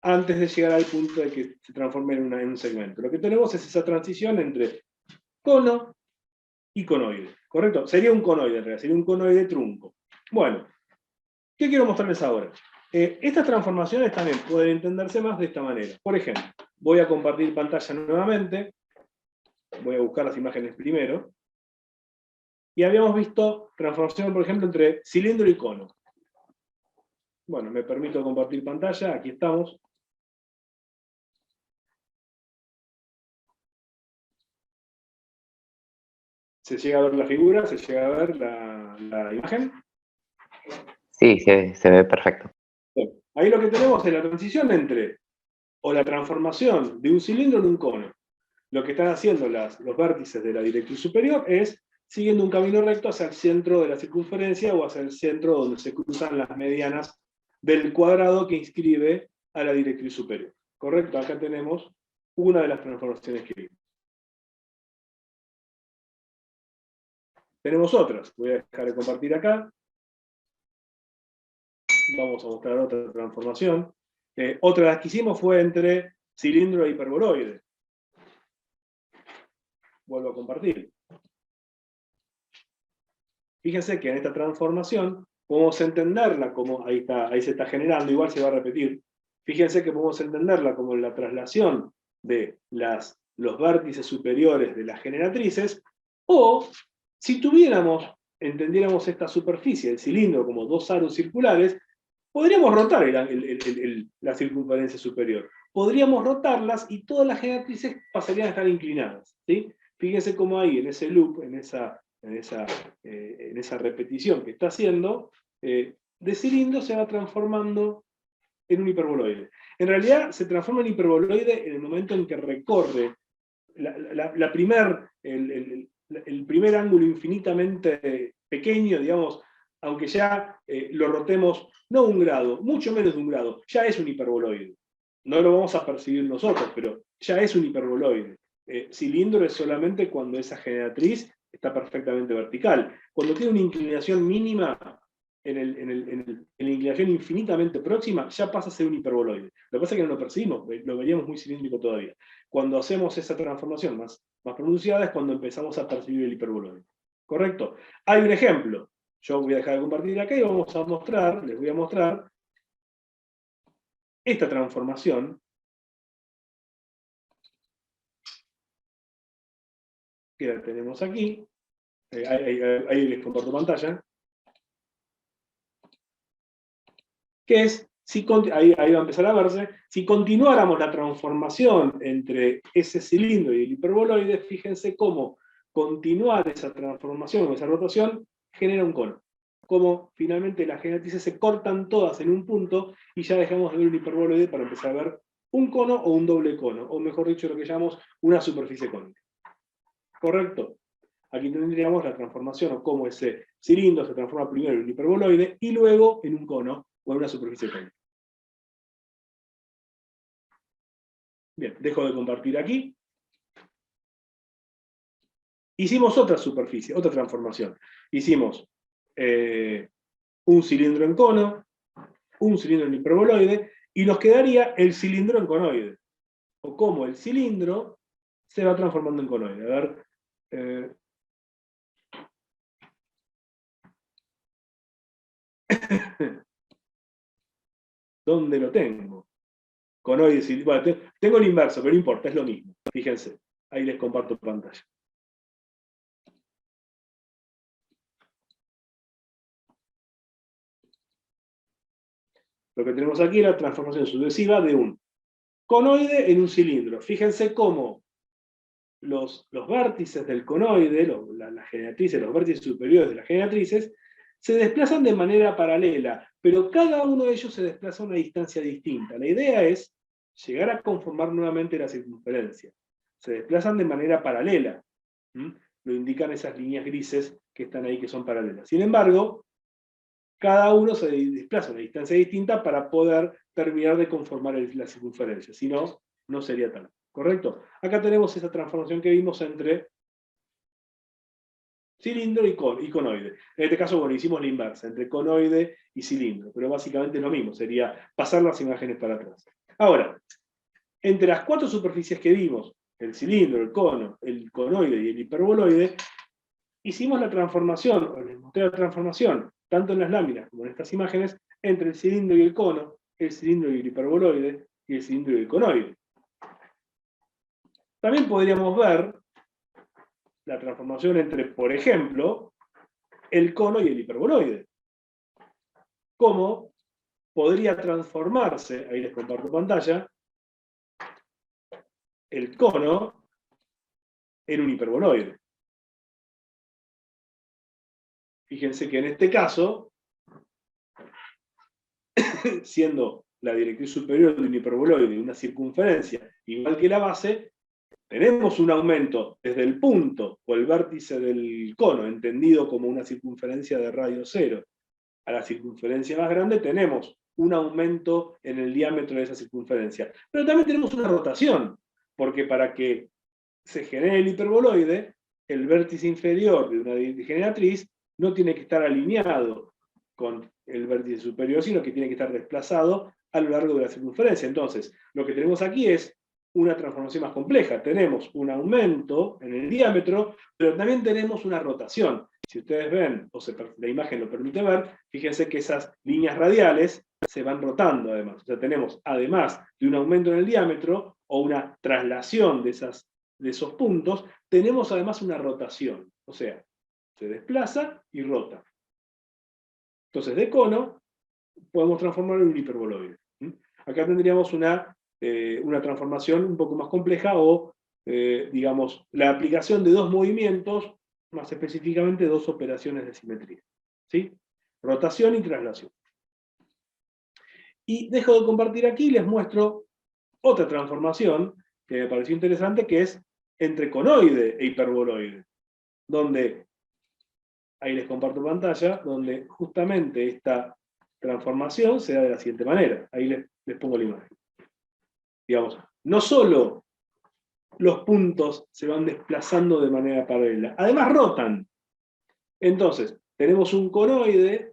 antes de llegar al punto de que se transforme en un segmento. Lo que tenemos es esa transición entre cono y conoide, ¿correcto? Sería un conoide en realidad, sería un conoide trunco. Bueno, ¿qué quiero mostrarles ahora? Estas transformaciones también pueden entenderse más de esta manera. Por ejemplo, voy a compartir pantalla nuevamente, voy a buscar las imágenes primero, y habíamos visto transformación, por ejemplo, entre cilindro y cono. Bueno, me permito compartir pantalla, aquí estamos. ¿Se llega a ver la figura? ¿Se llega a ver la imagen? Sí, se ve perfecto. Bien. Ahí lo que tenemos es la transición entre, o la transformación de un cilindro en un cono. Lo que están haciendo los vértices de la directriz superior es siguiendo un camino recto hacia el centro de la circunferencia o hacia el centro donde se cruzan las medianas del cuadrado que inscribe a la directriz superior. ¿Correcto? Acá tenemos una de las transformaciones que vimos. Tenemos otras. Voy a dejar de compartir acá. Vamos a mostrar otra transformación. Otra de las que hicimos fue entre cilindro e hiperboloide. Vuelvo a compartir. Fíjense que en esta transformación podemos entenderla como, ahí se está generando, igual se va a repetir. Fíjense que podemos entenderla como la traslación de los vértices superiores de las generatrices, o si entendiéramos esta superficie, el cilindro, como dos aros circulares, podríamos rotar la circunferencia superior. Podríamos rotarlas y todas las generatrices pasarían a estar inclinadas, ¿sí? Fíjense cómo ahí, en ese loop, en esa repetición que está haciendo, de cilindro se va transformando en un hiperboloide. En realidad se transforma en hiperboloide en el momento en que recorre el primer ángulo infinitamente pequeño, digamos, aunque ya lo rotemos no un grado, mucho menos de un grado, ya es un hiperboloide. No lo vamos a percibir nosotros, pero ya es un hiperboloide. Cilindro es solamente cuando esa generatriz está perfectamente vertical. Cuando tiene una inclinación mínima, en la inclinación infinitamente próxima, ya pasa a ser un hiperboloide. Lo que pasa es que no lo percibimos, lo veríamos muy cilíndrico todavía. Cuando hacemos esa transformación más pronunciada es cuando empezamos a percibir el hiperboloide. ¿Correcto? Hay un ejemplo. Yo voy a dejar de compartir acá y les voy a mostrar esta transformación que la tenemos aquí. Ahí les comparto pantalla. Que es, ahí va a empezar a verse, si continuáramos la transformación entre ese cilindro y el hiperboloide, fíjense cómo continuar esa transformación o esa rotación genera un cono. Como finalmente las generatrices se cortan todas en un punto y ya dejamos de ver un hiperboloide para empezar a ver un cono o un doble cono, o mejor dicho, lo que llamamos una superficie cónica. ¿Correcto? Aquí tendríamos la transformación o cómo ese cilindro se transforma primero en un hiperboloide y luego en un cono o en una superficie cónica. Bien, dejo de compartir aquí. Hicimos otra superficie, otra transformación. Hicimos un cilindro en cono, un cilindro en hiperboloide, y nos quedaría el cilindro en conoide. O cómo el cilindro se va transformando en conoide. A ver. ¿Dónde lo tengo? Conoide, cilindro. Bueno, tengo el inverso, pero no importa, es lo mismo. Fíjense, ahí les comparto pantalla. Lo que tenemos aquí es la transformación sucesiva de un conoide en un cilindro. Fíjense cómo los vértices del conoide, las generatrices, los vértices superiores de las generatrices, se desplazan de manera paralela, pero cada uno de ellos se desplaza a una distancia distinta. La idea es llegar a conformar nuevamente la circunferencia. Se desplazan de manera paralela. Lo indican esas líneas grises que están ahí, que son paralelas. Sin embargo, cada uno se desplaza a una distancia distinta para poder terminar de conformar la circunferencia. Si no, no sería tal. ¿Correcto? Acá tenemos esa transformación que vimos entre cilindro y conoide. En este caso, bueno, hicimos la inversa, entre conoide y cilindro, pero básicamente es lo mismo, sería pasar las imágenes para atrás. Ahora, entre las 4 superficies que vimos, el cilindro, el cono, el conoide y el hiperboloide, hicimos la transformación, o les mostré la transformación, tanto en las láminas como en estas imágenes, entre el cilindro y el cono, el cilindro y el hiperboloide, y el cilindro y el conoide. También podríamos ver la transformación entre, por ejemplo, el cono y el hiperboloide. ¿Cómo podría transformarse, ahí les comparto pantalla, el cono en un hiperboloide? Fíjense que en este caso, siendo la directriz superior de un hiperboloide una circunferencia igual que la base, tenemos un aumento desde el punto o el vértice del cono, entendido como una circunferencia de radio 0, a la circunferencia más grande, tenemos un aumento en el diámetro de esa circunferencia. Pero también tenemos una rotación, porque para que se genere el hiperboloide, el vértice inferior de una generatriz no tiene que estar alineado con el vértice superior, sino que tiene que estar desplazado a lo largo de la circunferencia. Entonces, lo que tenemos aquí es una transformación más compleja. Tenemos un aumento en el diámetro, pero también tenemos una rotación. Si ustedes ven, o la imagen lo permite ver, fíjense que esas líneas radiales se van rotando además. O sea, tenemos, además de un aumento en el diámetro, o una traslación de esos puntos, tenemos además una rotación. O sea, se desplaza y rota. Entonces, de cono, podemos transformarlo en un hiperboloide. Acá tendríamos una transformación un poco más compleja, o, digamos, la aplicación de 2 movimientos, más específicamente 2 operaciones de simetría. ¿Sí? Rotación y traslación. Y dejo de compartir aquí y les muestro otra transformación que me pareció interesante, que es entre conoide e hiperboloide, donde, ahí les comparto pantalla, donde justamente esta transformación se da de la siguiente manera. Ahí les pongo la imagen. Digamos, no solo los puntos se van desplazando de manera paralela, además rotan. Entonces, tenemos un conoide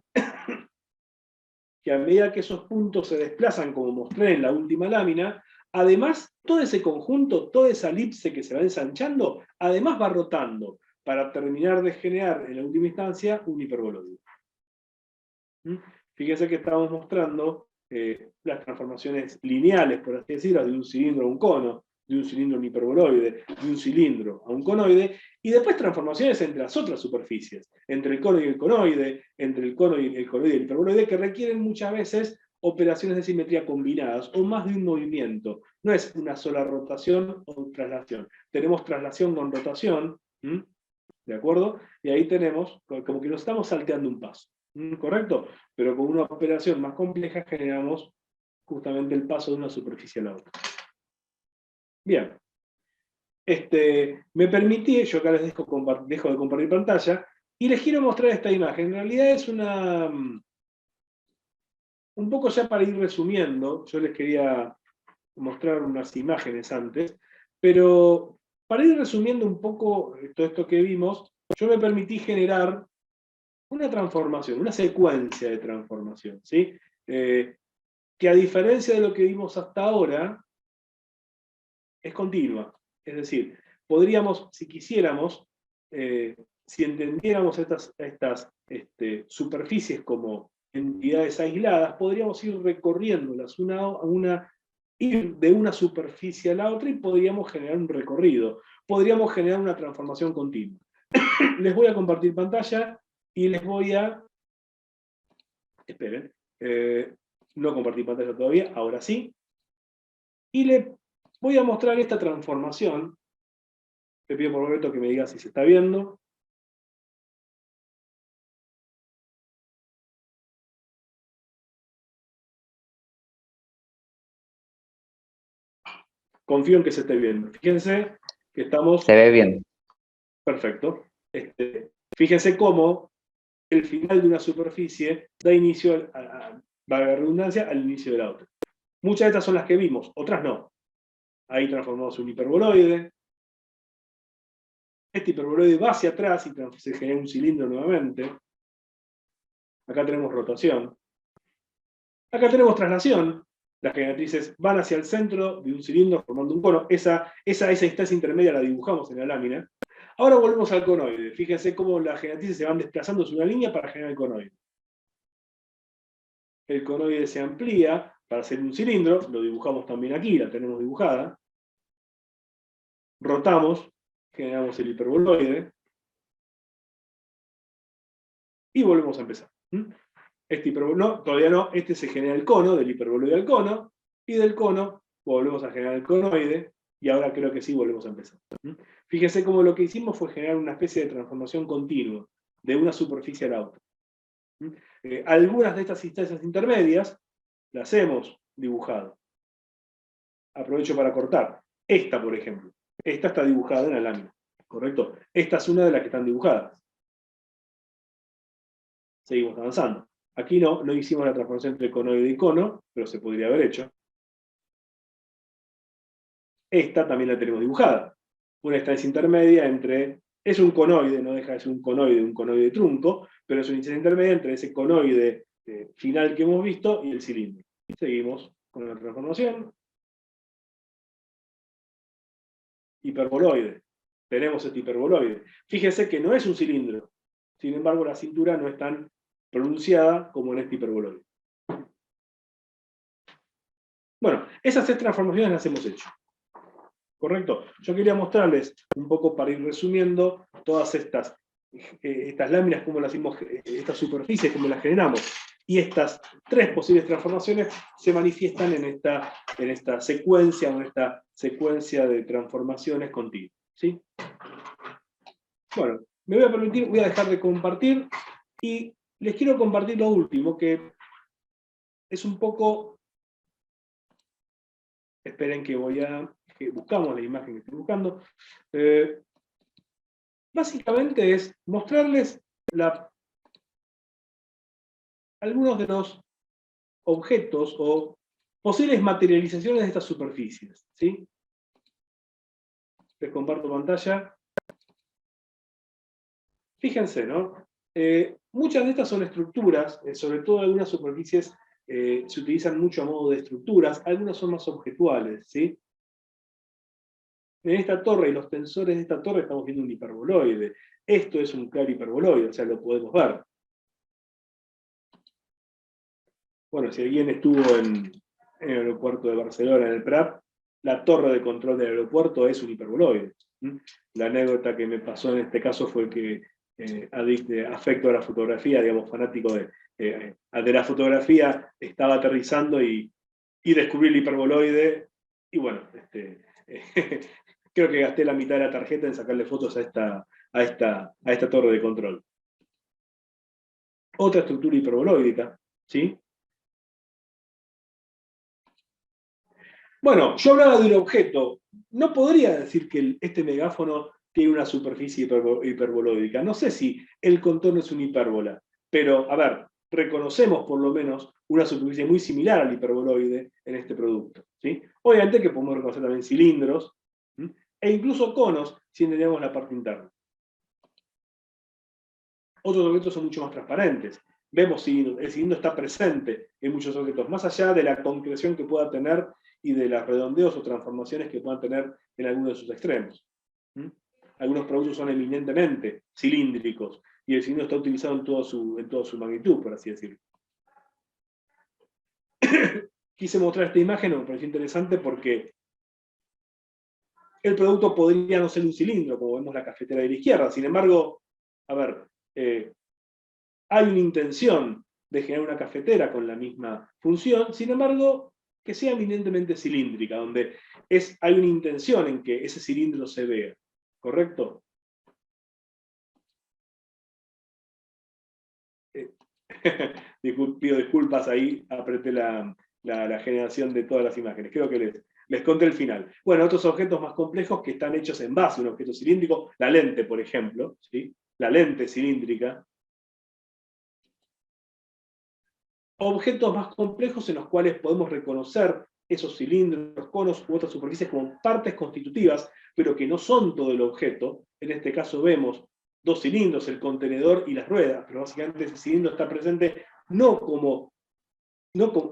que a medida que esos puntos se desplazan, como mostré en la última lámina, además todo ese conjunto, toda esa elipse que se va ensanchando, además va rotando, para terminar de generar en la última instancia un hiperboloide. Fíjense que estamos mostrando las transformaciones lineales, por así decirlo, de un cilindro a un cono, de un cilindro a un hiperboloide, de un cilindro a un conoide, y después transformaciones entre las otras superficies, entre el cono y el conoide, entre el cono y el conoide y el hiperboloide, que requieren muchas veces operaciones de simetría combinadas, o más de un movimiento. No es una sola rotación o traslación. Tenemos traslación con rotación, ¿de acuerdo? Y ahí tenemos, como que nos estamos salteando un paso. ¿Correcto? Pero con una operación más compleja generamos justamente el paso de una superficie a la otra. Bien. Me permití, yo acá les dejo de compartir pantalla, y les quiero mostrar esta imagen. En realidad es una... Un poco ya para ir resumiendo, yo les quería mostrar unas imágenes antes, pero para ir resumiendo un poco todo esto que vimos, yo me permití generar una transformación, una secuencia de transformación, ¿sí? Que a diferencia de lo que vimos hasta ahora, es continua. Es decir, podríamos, si quisiéramos, si entendiéramos estas superficies como entidades aisladas, podríamos ir recorriéndolas una a una, ir de una superficie a la otra y podríamos generar un recorrido. Podríamos generar una transformación continua. Les voy a compartir pantalla y les voy a... Esperen. No compartí pantalla todavía, ahora sí. Y les voy a mostrar esta transformación. Te pido por momento que me digas si se está viendo. Confío en que se esté viendo. Fíjense que estamos... Se ve bien. Perfecto. Fíjense cómo el final de una superficie da inicio, valga la redundancia, al inicio de la otra. Muchas de estas son las que vimos, otras no. Ahí transformamos un hiperboloide. Este hiperboloide va hacia atrás y se genera un cilindro nuevamente. Acá tenemos rotación. Acá tenemos traslación. Las generatrices van hacia el centro de un cilindro formando un cono. Esa instancia intermedia la dibujamos en la lámina. Ahora volvemos al conoide. Fíjense cómo las generatrices se van desplazando sobre una línea para generar el conoide. El conoide se amplía para hacer un cilindro. Lo dibujamos también aquí, la tenemos dibujada. Rotamos, generamos el hiperboloide. Y volvemos a empezar. No, todavía no, se genera el cono, del hiperboloide al cono, y del cono volvemos a generar el conoide, y ahora creo que sí volvemos a empezar. Fíjense cómo lo que hicimos fue generar una especie de transformación continua, de una superficie a la otra. Algunas de estas instancias intermedias las hemos dibujado. Aprovecho para cortar. Esta, por ejemplo. Esta está dibujada en la lámina, ¿correcto? Esta es una de las que están dibujadas. Seguimos avanzando. Aquí no hicimos la transformación entre conoide y cono, pero se podría haber hecho. Esta también la tenemos dibujada. Una instancia intermedia entre... Es un conoide, no deja de ser un conoide trunco, pero es una instancia intermedia entre ese conoide final que hemos visto y el cilindro. Seguimos con la transformación. Hiperboloide. Tenemos este hiperboloide. Fíjese que no es un cilindro. Sin embargo, la cintura no es tan pronunciada como en este hiperboloide. Bueno, esas 3 transformaciones las hemos hecho. ¿Correcto? Yo quería mostrarles, un poco para ir resumiendo, todas estas láminas, cómo las hicimos, estas superficies, cómo las generamos. Y estas 3 posibles transformaciones se manifiestan en esta secuencia, o en esta secuencia de transformaciones continuas. ¿Sí? Bueno, me voy a dejar de compartir, y les quiero compartir lo último, que es un poco... Esperen que buscamos la imagen que estoy buscando. Básicamente es mostrarles algunos de los objetos o posibles materializaciones de estas superficies. ¿Sí? Les comparto pantalla. Fíjense, ¿no? Muchas de estas son estructuras, sobre todo algunas superficies se utilizan mucho a modo de estructuras, algunas son más objetuales, ¿sí? En esta torre y los tensores de esta torre estamos viendo un hiperboloide. Esto es un claro hiperboloide, o sea, lo podemos ver. Bueno, si alguien estuvo en el aeropuerto de Barcelona, en el Prat, la torre de control del aeropuerto es un hiperboloide. La anécdota que me pasó en este caso fue que afecto a la fotografía, digamos, fanático de la fotografía, estaba aterrizando y descubrí el hiperboloide, y bueno, creo que gasté la mitad de la tarjeta en sacarle fotos a esta torre de control. Otra estructura hiperboloidica, ¿sí? Bueno, yo hablaba de un objeto. No podría decir que este megáfono tiene una superficie hiperboloidica. No sé si el contorno es una hipérbola, pero, a ver, reconocemos por lo menos una superficie muy similar al hiperboloide en este producto, ¿sí? Obviamente que podemos reconocer también cilindros, e incluso conos si entendemos la parte interna. Otros objetos son mucho más transparentes. Vemos cilindros, el cilindro está presente en muchos objetos, más allá de la concreción que pueda tener y de los redondeos o transformaciones que puedan tener en algunos de sus extremos. Algunos productos son eminentemente cilíndricos y el cilindro está utilizado en toda su magnitud, por así decirlo. Quise mostrar esta imagen, me pareció interesante porque el producto podría no ser un cilindro, como vemos la cafetera de la izquierda. Sin embargo, a ver, hay una intención de generar una cafetera con la misma función, sin embargo, que sea eminentemente cilíndrica, donde hay una intención en que ese cilindro se vea, ¿correcto? Pido disculpas, ahí apreté la generación de todas las imágenes. Creo que les conté el final. Bueno, otros objetos más complejos que están hechos en base a un objeto cilíndrico, la lente, por ejemplo, ¿sí? La lente cilíndrica. Objetos más complejos en los cuales podemos reconocer esos cilindros, conos u otras superficies como partes constitutivas, pero que no son todo el objeto. En este caso vemos dos cilindros, el contenedor y las ruedas, pero básicamente ese cilindro está presente no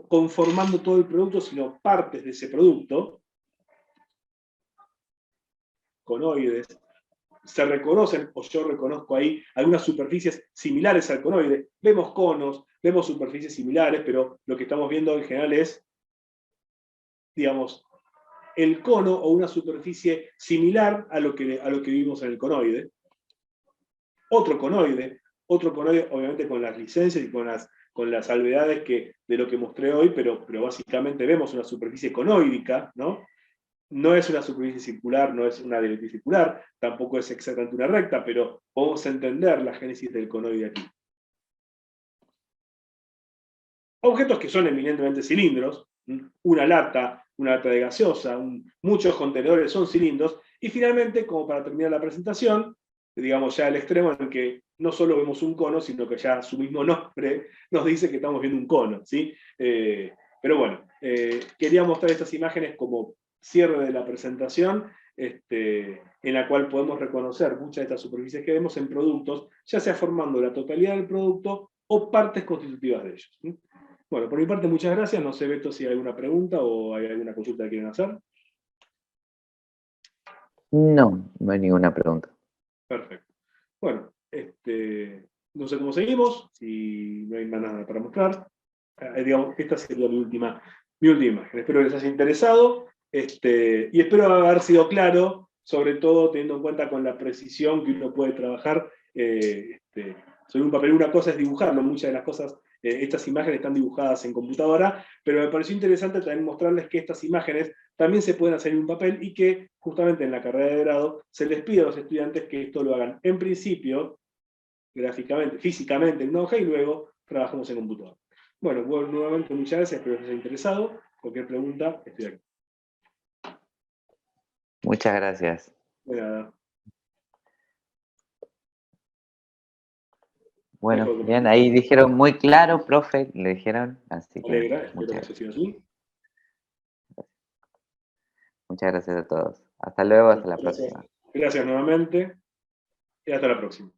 conformando todo el producto, sino partes de ese producto, conoides. Se reconocen, o yo reconozco ahí, algunas superficies similares al conoide. Vemos conos, vemos superficies similares, pero lo que estamos viendo en general es, digamos, el cono o una superficie similar a lo que vimos en el conoide. Otro conoide, obviamente con las licencias y con las salvedades de lo que mostré hoy, pero básicamente vemos una superficie conoídica, ¿no? No es una superficie circular, no es una directriz circular, tampoco es exactamente una recta, pero podemos entender la génesis del conoide aquí. Objetos que son eminentemente cilindros, una lata de gaseosa, muchos contenedores son cilindros, y finalmente, como para terminar la presentación, digamos ya el extremo en el que no solo vemos un cono, sino que ya su mismo nombre nos dice que estamos viendo un cono, ¿sí? Pero bueno, quería mostrar estas imágenes como cierre de la presentación, en la cual podemos reconocer muchas de estas superficies que vemos en productos, ya sea formando la totalidad del producto o partes constitutivas de ellos. Bueno, por mi parte, muchas gracias. No sé, Beto, si hay alguna pregunta o hay alguna consulta que quieren hacer. No, no hay ninguna pregunta. Perfecto. Bueno, no sé cómo seguimos, si no hay más nada para mostrar. Digamos, esta sería mi última imagen. Espero que les haya interesado y espero haber sido claro, sobre todo teniendo en cuenta con la precisión que uno puede trabajar sobre un papel. Una cosa es dibujarlo, muchas de las cosas, estas imágenes están dibujadas en computadora, pero me pareció interesante también mostrarles que estas imágenes también se pueden hacer en un papel y que justamente en la carrera de grado se les pide a los estudiantes que esto lo hagan en principio, gráficamente, físicamente en una hoja y luego trabajamos en computadora. Bueno, nuevamente muchas gracias, espero que les haya interesado. Cualquier pregunta, estoy aquí. Muchas gracias. De nada. Bueno, bien, ahí dijeron muy claro, profe, le dijeron, así que Espero que haya sido así. Muchas gracias a todos. Hasta luego, hasta la próxima. Gracias nuevamente y hasta la próxima.